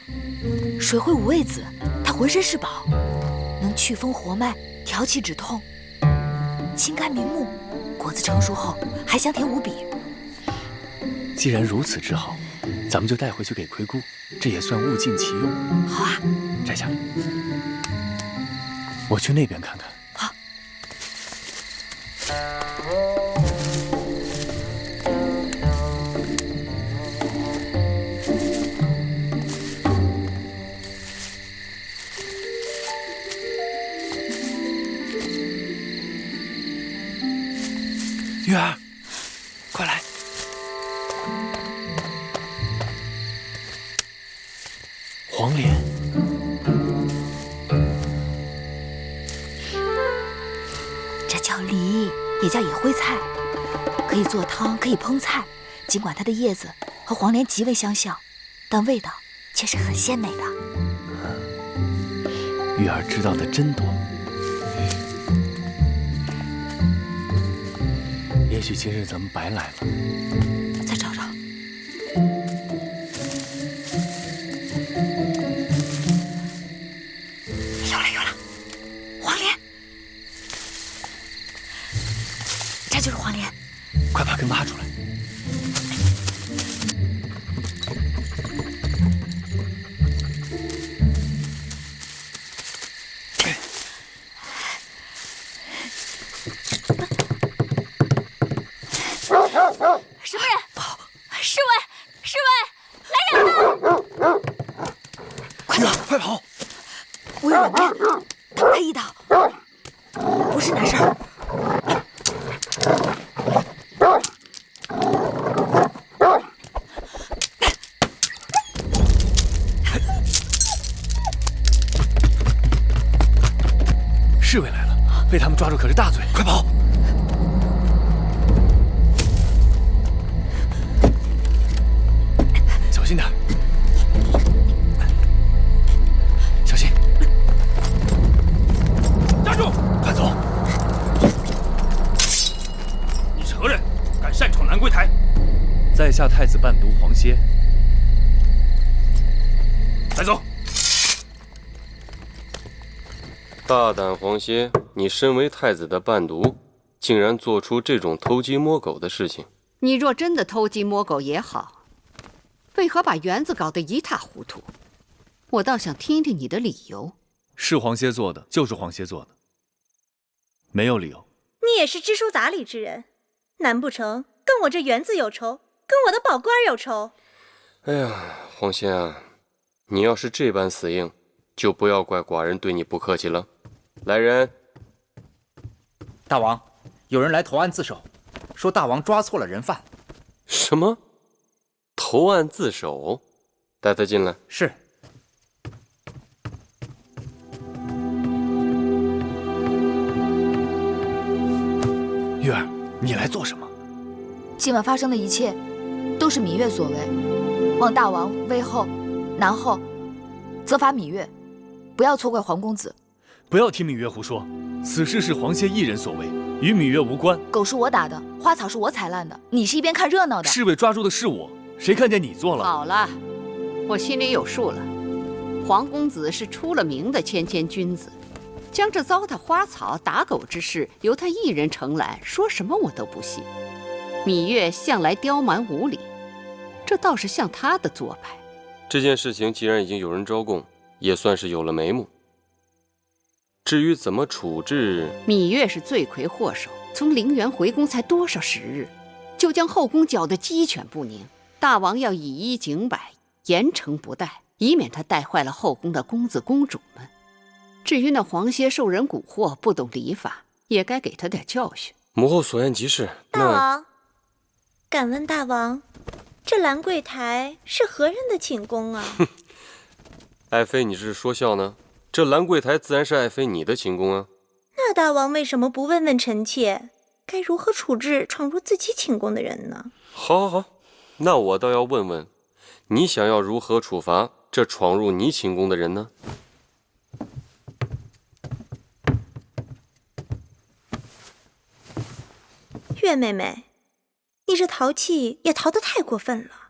Speaker 1: 水会五味子，它浑身是宝，能祛风活脉，调气止痛，清肝明目，果子成熟后还香甜无比。
Speaker 13: 既然如此之好，咱们就带回去给魁姑，这也算物尽其用。
Speaker 1: 好啊，
Speaker 13: 摘下来。我去那边看看。
Speaker 1: 好。
Speaker 13: 月儿，快来！黄连，
Speaker 1: 这叫梨，也叫野灰菜，可以做汤，可以烹菜。尽管它的叶子和黄连极为相像，但味道却是很鲜美的。
Speaker 13: 月儿知道的真多。也许今日咱们白来了。
Speaker 1: 再找找。有了有了，黄连，这就是黄连。
Speaker 13: 快把根挖出来。
Speaker 1: 什么人？开一刀，不是难事儿。
Speaker 14: 侍卫来了，被他们抓住可是大罪，快跑！小心点，小心！站住！快走！你是何人？敢擅闯南柜台？
Speaker 13: 在下太子伴读黄歇。
Speaker 14: 带走！
Speaker 4: 大胆黄歇，你身为太子的伴读，竟然做出这种偷鸡摸狗的事情。
Speaker 6: 你若真的偷鸡摸狗也好，为何把园子搞得一塌糊涂？我倒想听听你的理由。
Speaker 13: 是黄歇做的，就是黄歇做的，没有理由。
Speaker 5: 你也是知书达理之人，难不成跟我这园子有仇，跟我的宝官有仇？
Speaker 4: 哎呀，黄歇啊，你要是这般死硬，就不要怪寡人对你不客气了。来人！
Speaker 16: 大王，有人来投案自首，说大王抓错了人犯。
Speaker 4: 什么？投案自首？带他进来。
Speaker 16: 是。
Speaker 14: 月儿，你来做什么？
Speaker 1: 今晚发生的一切，都是芈月所为。望大王威后、南后，责罚芈月，不要错怪黄公子。
Speaker 13: 不要听芈月胡说，此事是黄歇一人所为，与芈月无关。
Speaker 1: 狗是我打的，花草是我采烂的，你是一边看热闹的。
Speaker 13: 侍卫抓住的是我，谁看见你做了？
Speaker 6: 好了，我心里有数了。黄公子是出了名的谦谦君子，将这糟蹋花草、打狗之事由他一人承揽，说什么我都不信。芈月向来刁蛮无礼，这倒是像他的做派。
Speaker 4: 这件事情既然已经有人招供，也算是有了眉目。至于怎么处置，
Speaker 6: 芈月是罪魁祸首，从陵园回宫才多少时日，就将后宫搅得鸡犬不宁。大王要以一警百，严惩不贷，以免他带坏了后宫的公子公主们。至于那黄歇受人蛊惑，不懂礼法，也该给他点教训。
Speaker 4: 母后所言极是。
Speaker 5: 大王，敢问大王，这兰柜台是何人的寝宫啊？
Speaker 4: 爱妃，你是说笑呢？这兰柜台自然是爱妃你的寝宫啊。
Speaker 5: 那大王为什么不问问臣妾，该如何处置闯入自己寝宫的人呢？
Speaker 4: 好，好，好，那我倒要问问，你想要如何处罚这闯入你寝宫的人呢？
Speaker 5: 月妹妹，你这淘气也淘得太过分了。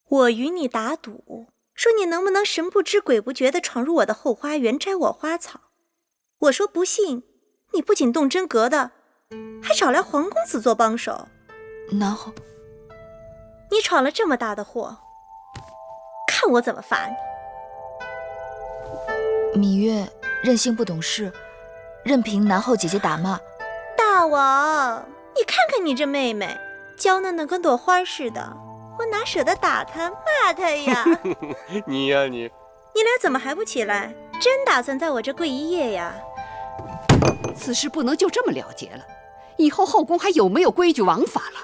Speaker 5: 我与你打赌，说你能不能神不知鬼不觉地闯入我的后花园摘我花草。我说不信，你不仅动真格的，还找来黄公子做帮手。
Speaker 1: 然后
Speaker 5: 你闯了这么大的祸，看我怎么罚你。
Speaker 1: 芈月任性不懂事，任凭南后姐姐打骂。
Speaker 5: 大王，你看看你这妹妹，娇嫩的跟朵花似的，我哪舍得打她骂她呀？
Speaker 4: 你呀你
Speaker 5: 俩怎么还不起来？真打算在我这跪一夜呀？
Speaker 6: 此事不能就这么了结了，以后后宫还有没有规矩王法了？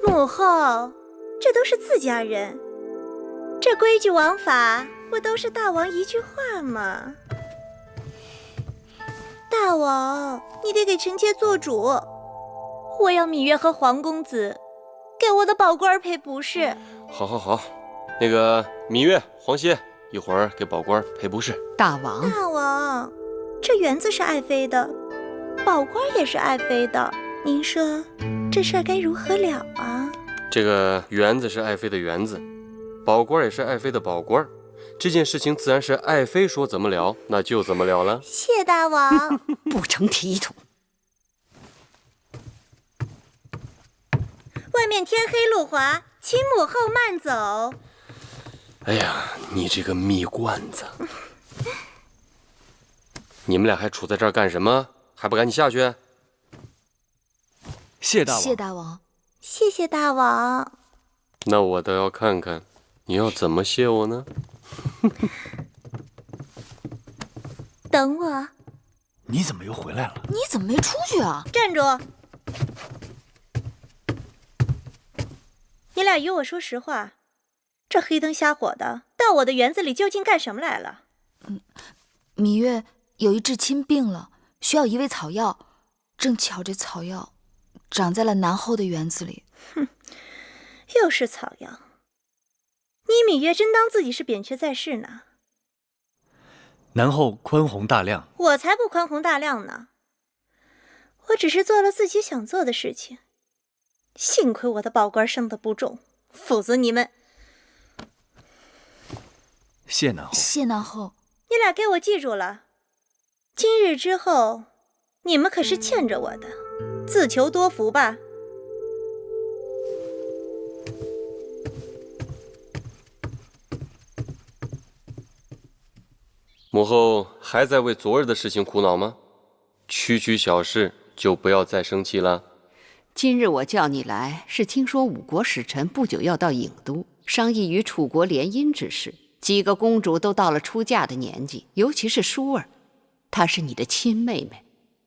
Speaker 5: 母后，这都是自家人，这规矩王法不都是大王一句话吗？大王，你得给臣妾做主，我要芈月和黄公子给我的宝官赔不是。
Speaker 4: 好，好，好，那个芈月、黄歇，一会儿给宝官赔不是。
Speaker 6: 大王，
Speaker 5: 大王，这园子是爱妃的，宝官也是爱妃的，您说这事儿该如何了啊？
Speaker 4: 这个园子是爱妃的园子，宝官也是爱妃的宝官，这件事情自然是爱妃说怎么了，那就怎么了了。
Speaker 5: 谢大王。
Speaker 6: 不成体统。
Speaker 5: 外面天黑路滑，请母后慢走。
Speaker 4: 哎呀，你这个蜜罐子！你们俩还杵在这儿干什么？还不赶紧下去？
Speaker 13: 谢大王。
Speaker 1: 谢大王。
Speaker 5: 谢谢大王。
Speaker 4: 那我倒要看看，你要怎么谢我呢？
Speaker 5: 等我。
Speaker 14: 你怎么又回来了？
Speaker 10: 你怎么没出去啊？
Speaker 5: 站住！你俩与我说实话，这黑灯瞎火的到我的园子里究竟干什么来了？
Speaker 10: 芈月有一至亲病了，需要一味草药，正巧这草药长在了南后的园子里。
Speaker 5: 哼，又是草药！你芈月真当自己是扁鹊在世呢？
Speaker 13: 南后宽宏大量，
Speaker 5: 我才不宽宏大量呢！我只是做了自己想做的事情。幸亏我的宝官生得不重，否则你们……
Speaker 13: 谢南后，
Speaker 10: 谢南后，
Speaker 5: 你俩给我记住了，今日之后，你们可是欠着我的，自求多福吧。
Speaker 4: 母后还在为昨日的事情苦恼吗？区区小事就不要再生气了。
Speaker 6: 今日我叫你来，是听说五国使臣不久要到郢都，商议与楚国联姻之事。几个公主都到了出嫁的年纪，尤其是舒儿，她是你的亲妹妹，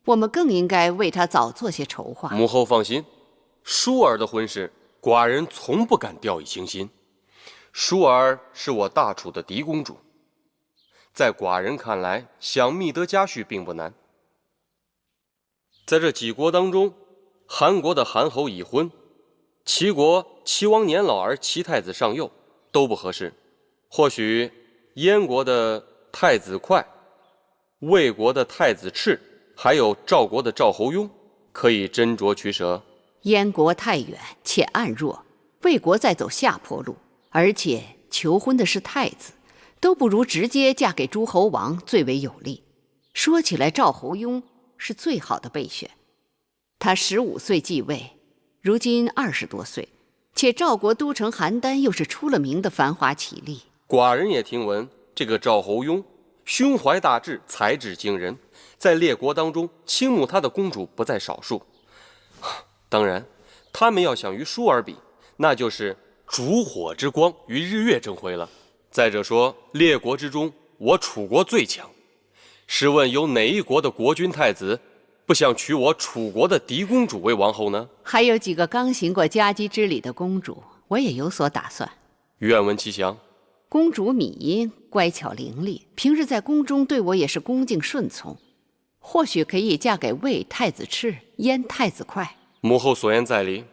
Speaker 6: 我们更应该为她早做些筹划。
Speaker 4: 母后放心，舒儿的婚事，寡人从不敢掉以轻心。舒儿是我大楚的嫡公主。在寡人看来，想觅得家婿并不难。在这几国当中，韩国的韩侯已婚，齐国齐王年老而齐太子尚幼，都不合适。或许燕国的太子哙、魏国的太子赤，还有赵国的赵侯雍，可以斟酌取舍。
Speaker 6: 燕国太远且暗弱，魏国在走下坡路，而且求婚的是太子，都不如直接嫁给诸侯王最为有利。说起来，赵侯雍是最好的备选。他15岁继位，如今20多岁，且赵国都城邯郸又是出了名的繁华绮丽。
Speaker 4: 寡人也听闻，这个赵侯雍胸怀大志，才智惊人，在列国当中倾慕他的公主不在少数。当然，他们要想与舒儿比，那就是烛火之光与日月争辉了。再者说，列国之中，我楚国最强。试问有哪一国的国君太子不想娶我楚国的嫡公主为王后呢？
Speaker 6: 还有几个刚行过家姬之礼的公主，我也有所打算。
Speaker 4: 愿闻其详。
Speaker 6: 公主芈音乖巧伶俐，平日在宫中对我也是恭敬顺从，或许可以嫁给魏太子赤、燕太子哙。
Speaker 4: 母后所言在理。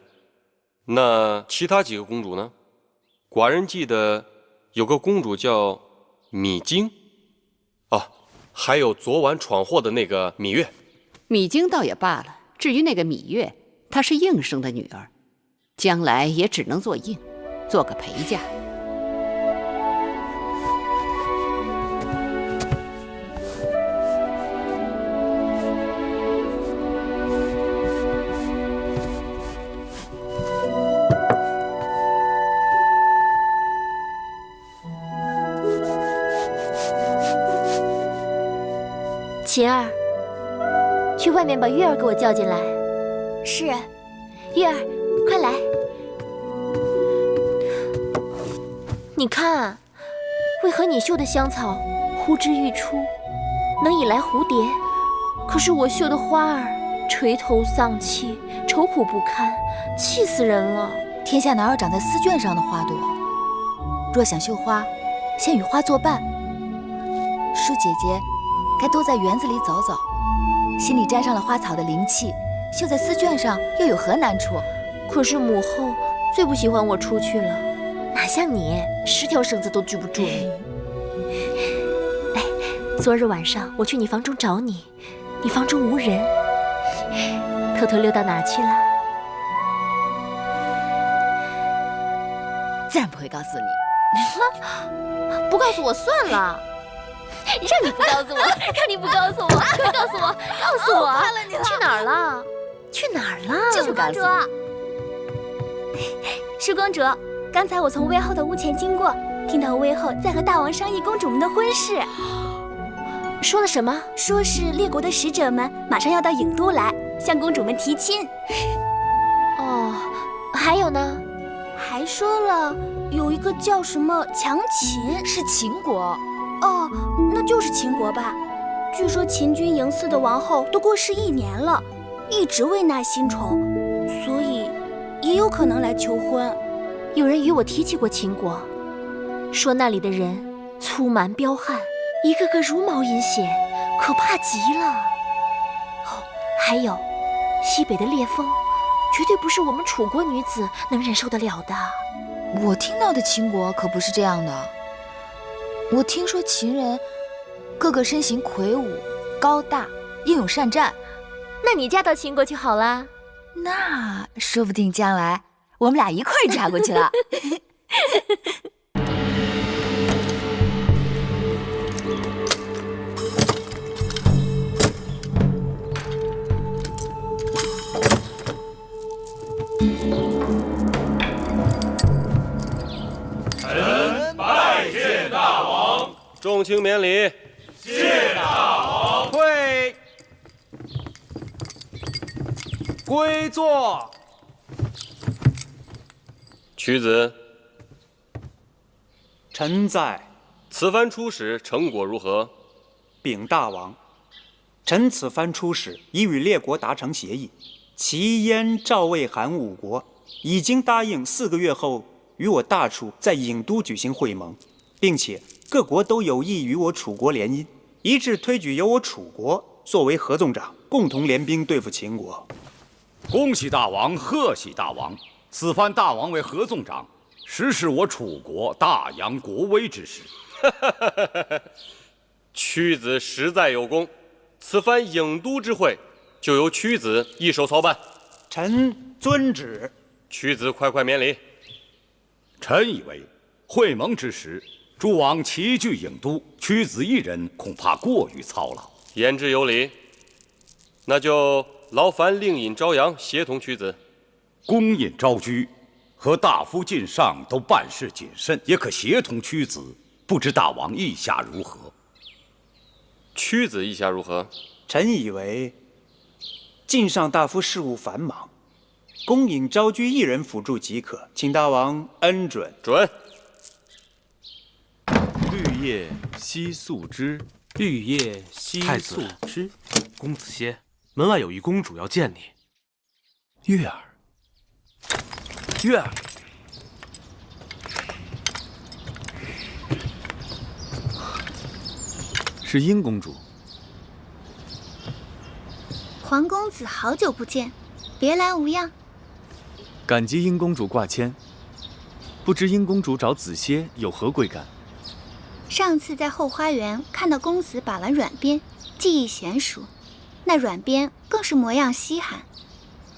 Speaker 4: 那其他几个公主呢？寡人记得有个公主叫芈京，还有昨晚闯祸的那个芈月。
Speaker 6: 芈京倒也罢了，至于那个芈月，她是应生的女儿，将来也只能做应，做个陪嫁。
Speaker 2: 琴儿，去外面把月儿给我叫进来。
Speaker 8: 是。
Speaker 2: 月儿，快来！你看，为何你绣的香草呼之欲出，能引来蝴蝶？可是我绣的花儿垂头丧气，愁苦不堪，气死人了。
Speaker 10: 天下哪有长在丝绢上的花朵？若想绣花，先与花作伴。舒姐姐该多在园子里走走，心里沾上了花草的灵气，绣在丝绢上又有何难处？
Speaker 2: 可是母后最不喜欢我出去了，哪像你10条绳子都拘不住你。哎，昨日晚上我去你房中找你，你房中无人，偷偷溜到哪儿去了？
Speaker 10: 自然不会告诉你。
Speaker 2: 不告诉我算了。让你不告诉我，让你不告诉我，快告诉我，告诉我，
Speaker 8: 快了你了！
Speaker 2: 去哪儿了？去哪儿了？
Speaker 8: 就是公主。舒公主，刚才我从魏后的屋前经过，听到魏后在和大王商议公主们的婚事。
Speaker 2: 说了什么？
Speaker 8: 说是列国的使者们马上要到郢都来，向公主们提亲。
Speaker 2: 哦，还有呢？
Speaker 8: 还说了有一个叫什么强秦，
Speaker 10: 是秦国。
Speaker 8: 哦，那就是秦国吧。据说秦军营寺的王后都过世1年了，一直未纳新宠，所以也有可能来求婚。
Speaker 2: 有人与我提起过秦国，说那里的人粗蛮彪悍，一个个如毛饮血，可怕极了。哦，还有西北的烈风，绝对不是我们楚国女子能忍受得了的。
Speaker 10: 我听到的秦国可不是这样的。我听说秦人个个身形魁梧、高大、英勇善战。
Speaker 2: 那你嫁到秦国去好啦。
Speaker 10: 那说不定将来我们俩一块儿嫁过去了。
Speaker 4: 臣拜见大王。众卿免礼。谢大王。
Speaker 16: 退。归坐。
Speaker 4: 屈子，
Speaker 12: 臣在。
Speaker 4: 此番出使成果如何？
Speaker 12: 禀大王，臣此番出使已与列国达成协议，齐、燕、赵、魏、韩5国已经答应4个月后与我大楚在郢都举行会盟，并且各国都有意与我楚国联姻，一致推举由我楚国作为合纵长，共同联兵对付秦国。
Speaker 15: 恭喜大王，贺喜大王！此番大王为合纵长，实是我楚国大扬国威之事。
Speaker 4: 屈子实在有功，此番郢都之会就由屈子一手操办。
Speaker 12: 臣遵旨。
Speaker 4: 屈子快免礼。
Speaker 15: 臣以为会盟之时，诸王齐聚郢都，屈子一人恐怕过于操劳。
Speaker 4: 言之有理，那就劳烦令尹朝阳协同屈子。
Speaker 15: 公尹昭居和大夫靳尚都办事谨慎，也可协同屈子。不知大王意下如何？
Speaker 4: 屈子意下如何？
Speaker 12: 臣以为靳尚大夫事务繁忙，公尹昭居一人辅助即可，请大王恩准。
Speaker 4: 准。
Speaker 13: 绿叶惜素枝，
Speaker 17: 绿叶惜
Speaker 13: 太
Speaker 17: 素
Speaker 13: 子
Speaker 17: 枝。公子歇，门外有一公主要见你。
Speaker 13: 月儿，月儿，是殷公主。
Speaker 8: 皇公子好久不见，别来无恙。
Speaker 13: 感激殷公主挂牵，不知殷公主找子歇有何贵干？
Speaker 8: 上次在后花园看到公子把玩软鞭，技艺娴熟，那软鞭更是模样稀罕，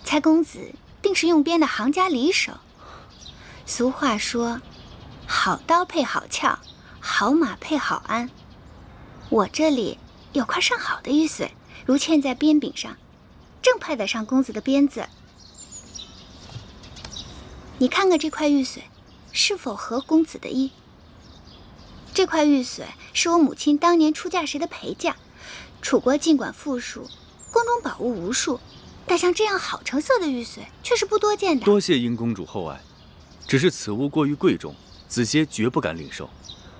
Speaker 8: 猜公子定是用鞭的行家里手。俗话说，好刀配好鞘，好马配好鞍。我这里有块上好的玉髓，如嵌在鞭柄上，正配得上公子的鞭子。你看看这块玉髓，是否合公子的意？这块玉髓是我母亲当年出嫁时的陪嫁。楚国尽管富庶，宫中宝物无数，但像这样好成色的玉髓却是不多见的。
Speaker 13: 多谢殷公主厚爱，只是此物过于贵重，子歇绝不敢领受。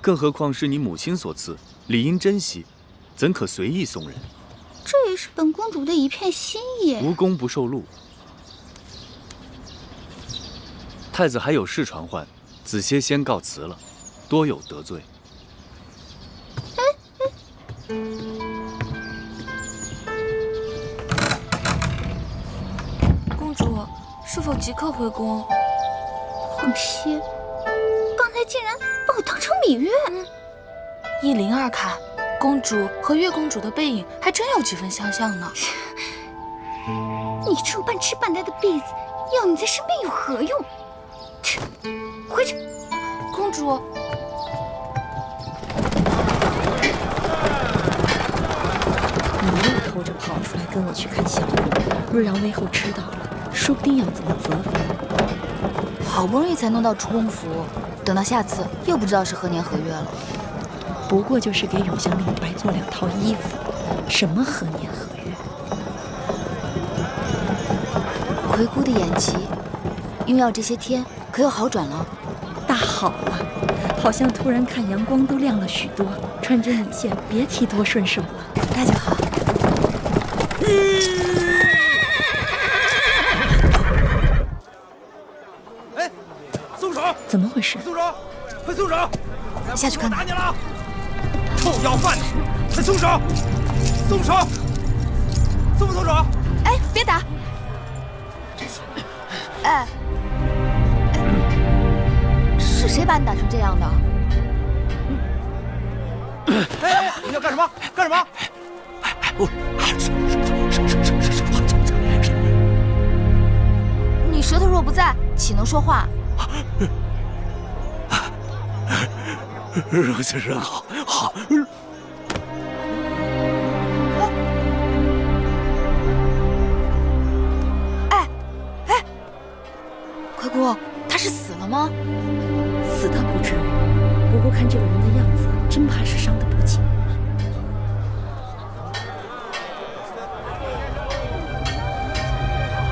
Speaker 13: 更何况是你母亲所赐，理应珍惜，怎可随意送人？
Speaker 8: 这也是本公主的一片心意。
Speaker 13: 无功不受禄。太子还有事传唤，子歇先告辞了，多有得罪。
Speaker 1: 公主是否即刻回宫？
Speaker 8: 皇歇，刚才竟然把我当成芈月。
Speaker 1: 一灵儿看，公主和月公主的背影还真有几分相像呢。
Speaker 8: 你这种半吃半呆的婢子，要你在身边有何用？回去。
Speaker 1: 公主。
Speaker 9: 你又偷着跑出来跟我去看小玉，若让魏后知道了，说不定要怎么责罚。
Speaker 10: 好不容易才弄到出宫服，等到下次又不知道是何年何月了。
Speaker 9: 不过就是给永祥令白做2套衣服，什么何年何月？
Speaker 10: 魁姑的眼疾，用药这些天可有好转了？
Speaker 9: 大好了，好像突然看阳光都亮了许多，穿穿针引线，别提多顺手了。
Speaker 10: 那就好。
Speaker 14: 哎，松手！
Speaker 9: 怎么回事？
Speaker 14: 松手！快松手！
Speaker 10: 下去看看。
Speaker 14: 打你了！臭要饭的，快松手！松手！松不松手？
Speaker 1: 哎，别打！哎，是谁把你打成这样的？
Speaker 14: 哎，你要干什么？干什么？
Speaker 10: 你舌头若不在，岂能说话？
Speaker 15: 如此真好，好。
Speaker 10: 快姑，他是死了吗？
Speaker 9: 死倒不至于，不过看这个人的样子，真怕是伤得不轻。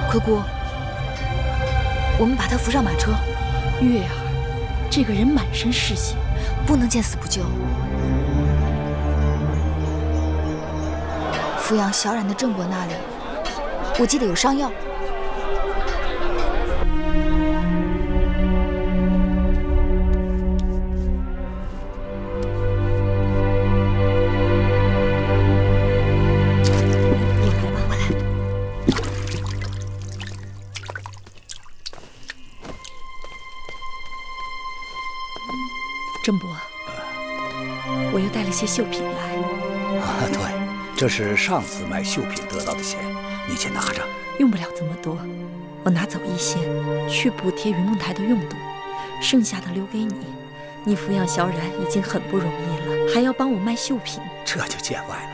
Speaker 10: 快姑，我们把他扶上马车。
Speaker 9: 月儿，这个人满身是血，
Speaker 10: 不能见死不救。抚养小冉的郑伯那里，我记得有伤药。
Speaker 9: 郑伯，我又带了些绣品来。
Speaker 18: 啊，对，这是上次卖绣品得到的钱，你先拿着。
Speaker 9: 用不了这么多，我拿走一些去补贴云梦台的用度，剩下的留给你。你抚养小冉已经很不容易了，还要帮我卖绣品，
Speaker 18: 这就见外了。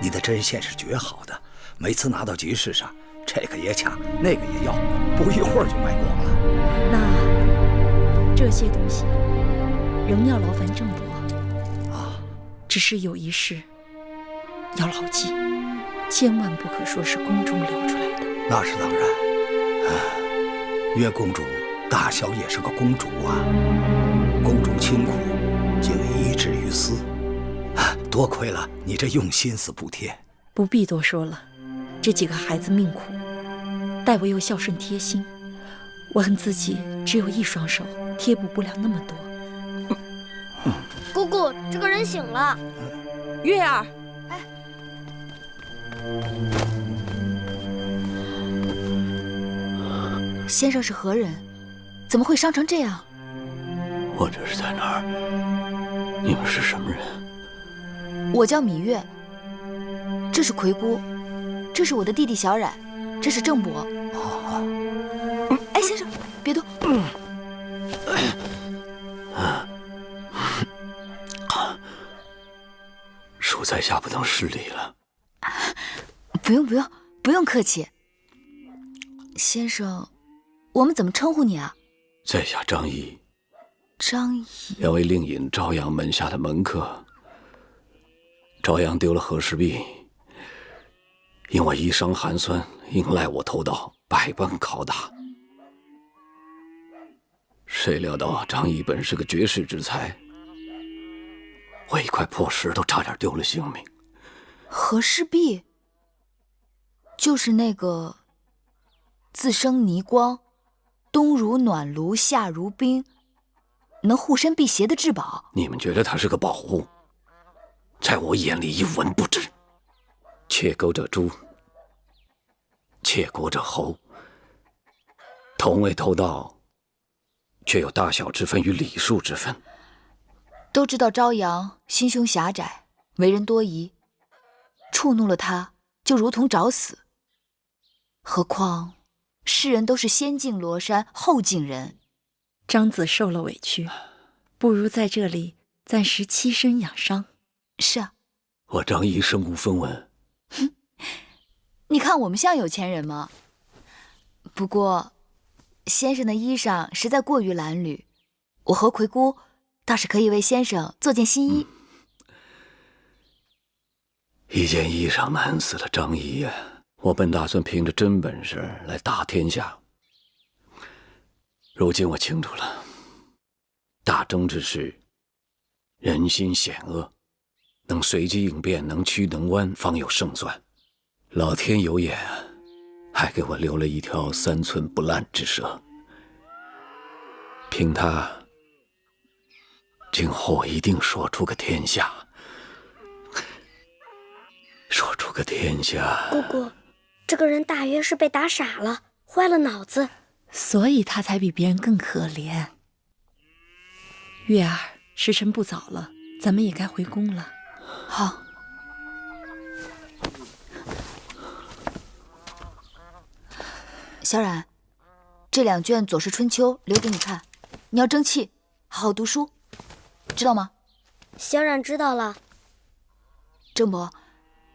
Speaker 18: 你的针线是绝好的，每次拿到集市上，这个也抢，那个也要，不一会儿就卖光了。
Speaker 9: 那这些东西仍要劳烦郑伯啊。只是有一事要牢记，千万不可说是宫中流出来的。
Speaker 18: 那是当然。月公主大小也是个公主啊，宫中清苦，竟遗之于私。多亏了你这用心思补贴。
Speaker 9: 不必多说了，这几个孩子命苦，待我又孝顺贴心，我恨自己只有一双手，贴补不了那么多。
Speaker 19: 姑姑，这个人醒了。
Speaker 10: 月儿，先生是何人？怎么会伤成这样？
Speaker 20: 我这是在哪儿？你们是什么人？
Speaker 10: 我叫芈月，这是葵姑，这是我的弟弟小冉，这是郑伯。哎，先生，别动。
Speaker 20: 恕在下不能失礼了。
Speaker 10: 不用不用，不用客气。先生，我们怎么称呼你啊？
Speaker 20: 在下张仪。
Speaker 10: 张仪。
Speaker 20: 两位令尹朝阳门下的门客。朝阳丢了和氏璧，因我医伤寒酸，应赖我偷盗，百般拷打。谁料到张仪本是个绝世之才，我一块破石头差点丢了性命。
Speaker 10: 和氏璧，就是那个自生泥光，冬如暖炉，夏如冰，能护身辟邪的至宝。
Speaker 20: 你们觉得它是个宝物，在我眼里一文不值。窃钩者诛，窃国者侯。同为偷盗，却有大小之分与礼数之分。
Speaker 10: 都知道朝阳心胸狭窄，为人多疑，触怒了他就如同找死。何况世人都是先敬罗衫后敬人。
Speaker 9: 张子受了委屈，不如在这里暂时栖身养伤。
Speaker 10: 是啊，
Speaker 20: 我张仪身无分文。
Speaker 10: 你看我们像有钱人吗？不过先生的衣裳实在过于褴褛，我和葵姑倒是可以为先生做件新衣。
Speaker 20: 一件衣裳难死了张仪呀！我本打算凭着真本事来打天下，如今我清楚了，大征之时，人心险恶，能随机应变，能屈能弯，方有胜算。老天有眼啊，还给我留了一条3寸不烂之舌。凭他，今后我一定说出个天下。说出个天下。
Speaker 19: 姑姑，这个人大约是被打傻了，坏了脑子，
Speaker 9: 所以他才比别人更可怜。月儿，时辰不早了，咱们也该回宫了。
Speaker 10: 好。小冉，这2卷《左氏春秋》留给你看，你要争气，好好读书，知道吗？
Speaker 19: 小冉知道了。
Speaker 10: 郑伯，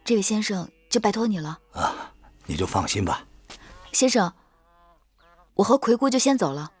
Speaker 10: 这位先生就拜托你了。
Speaker 18: 啊，你就放心吧。
Speaker 10: 先生，我和奎姑就先走了。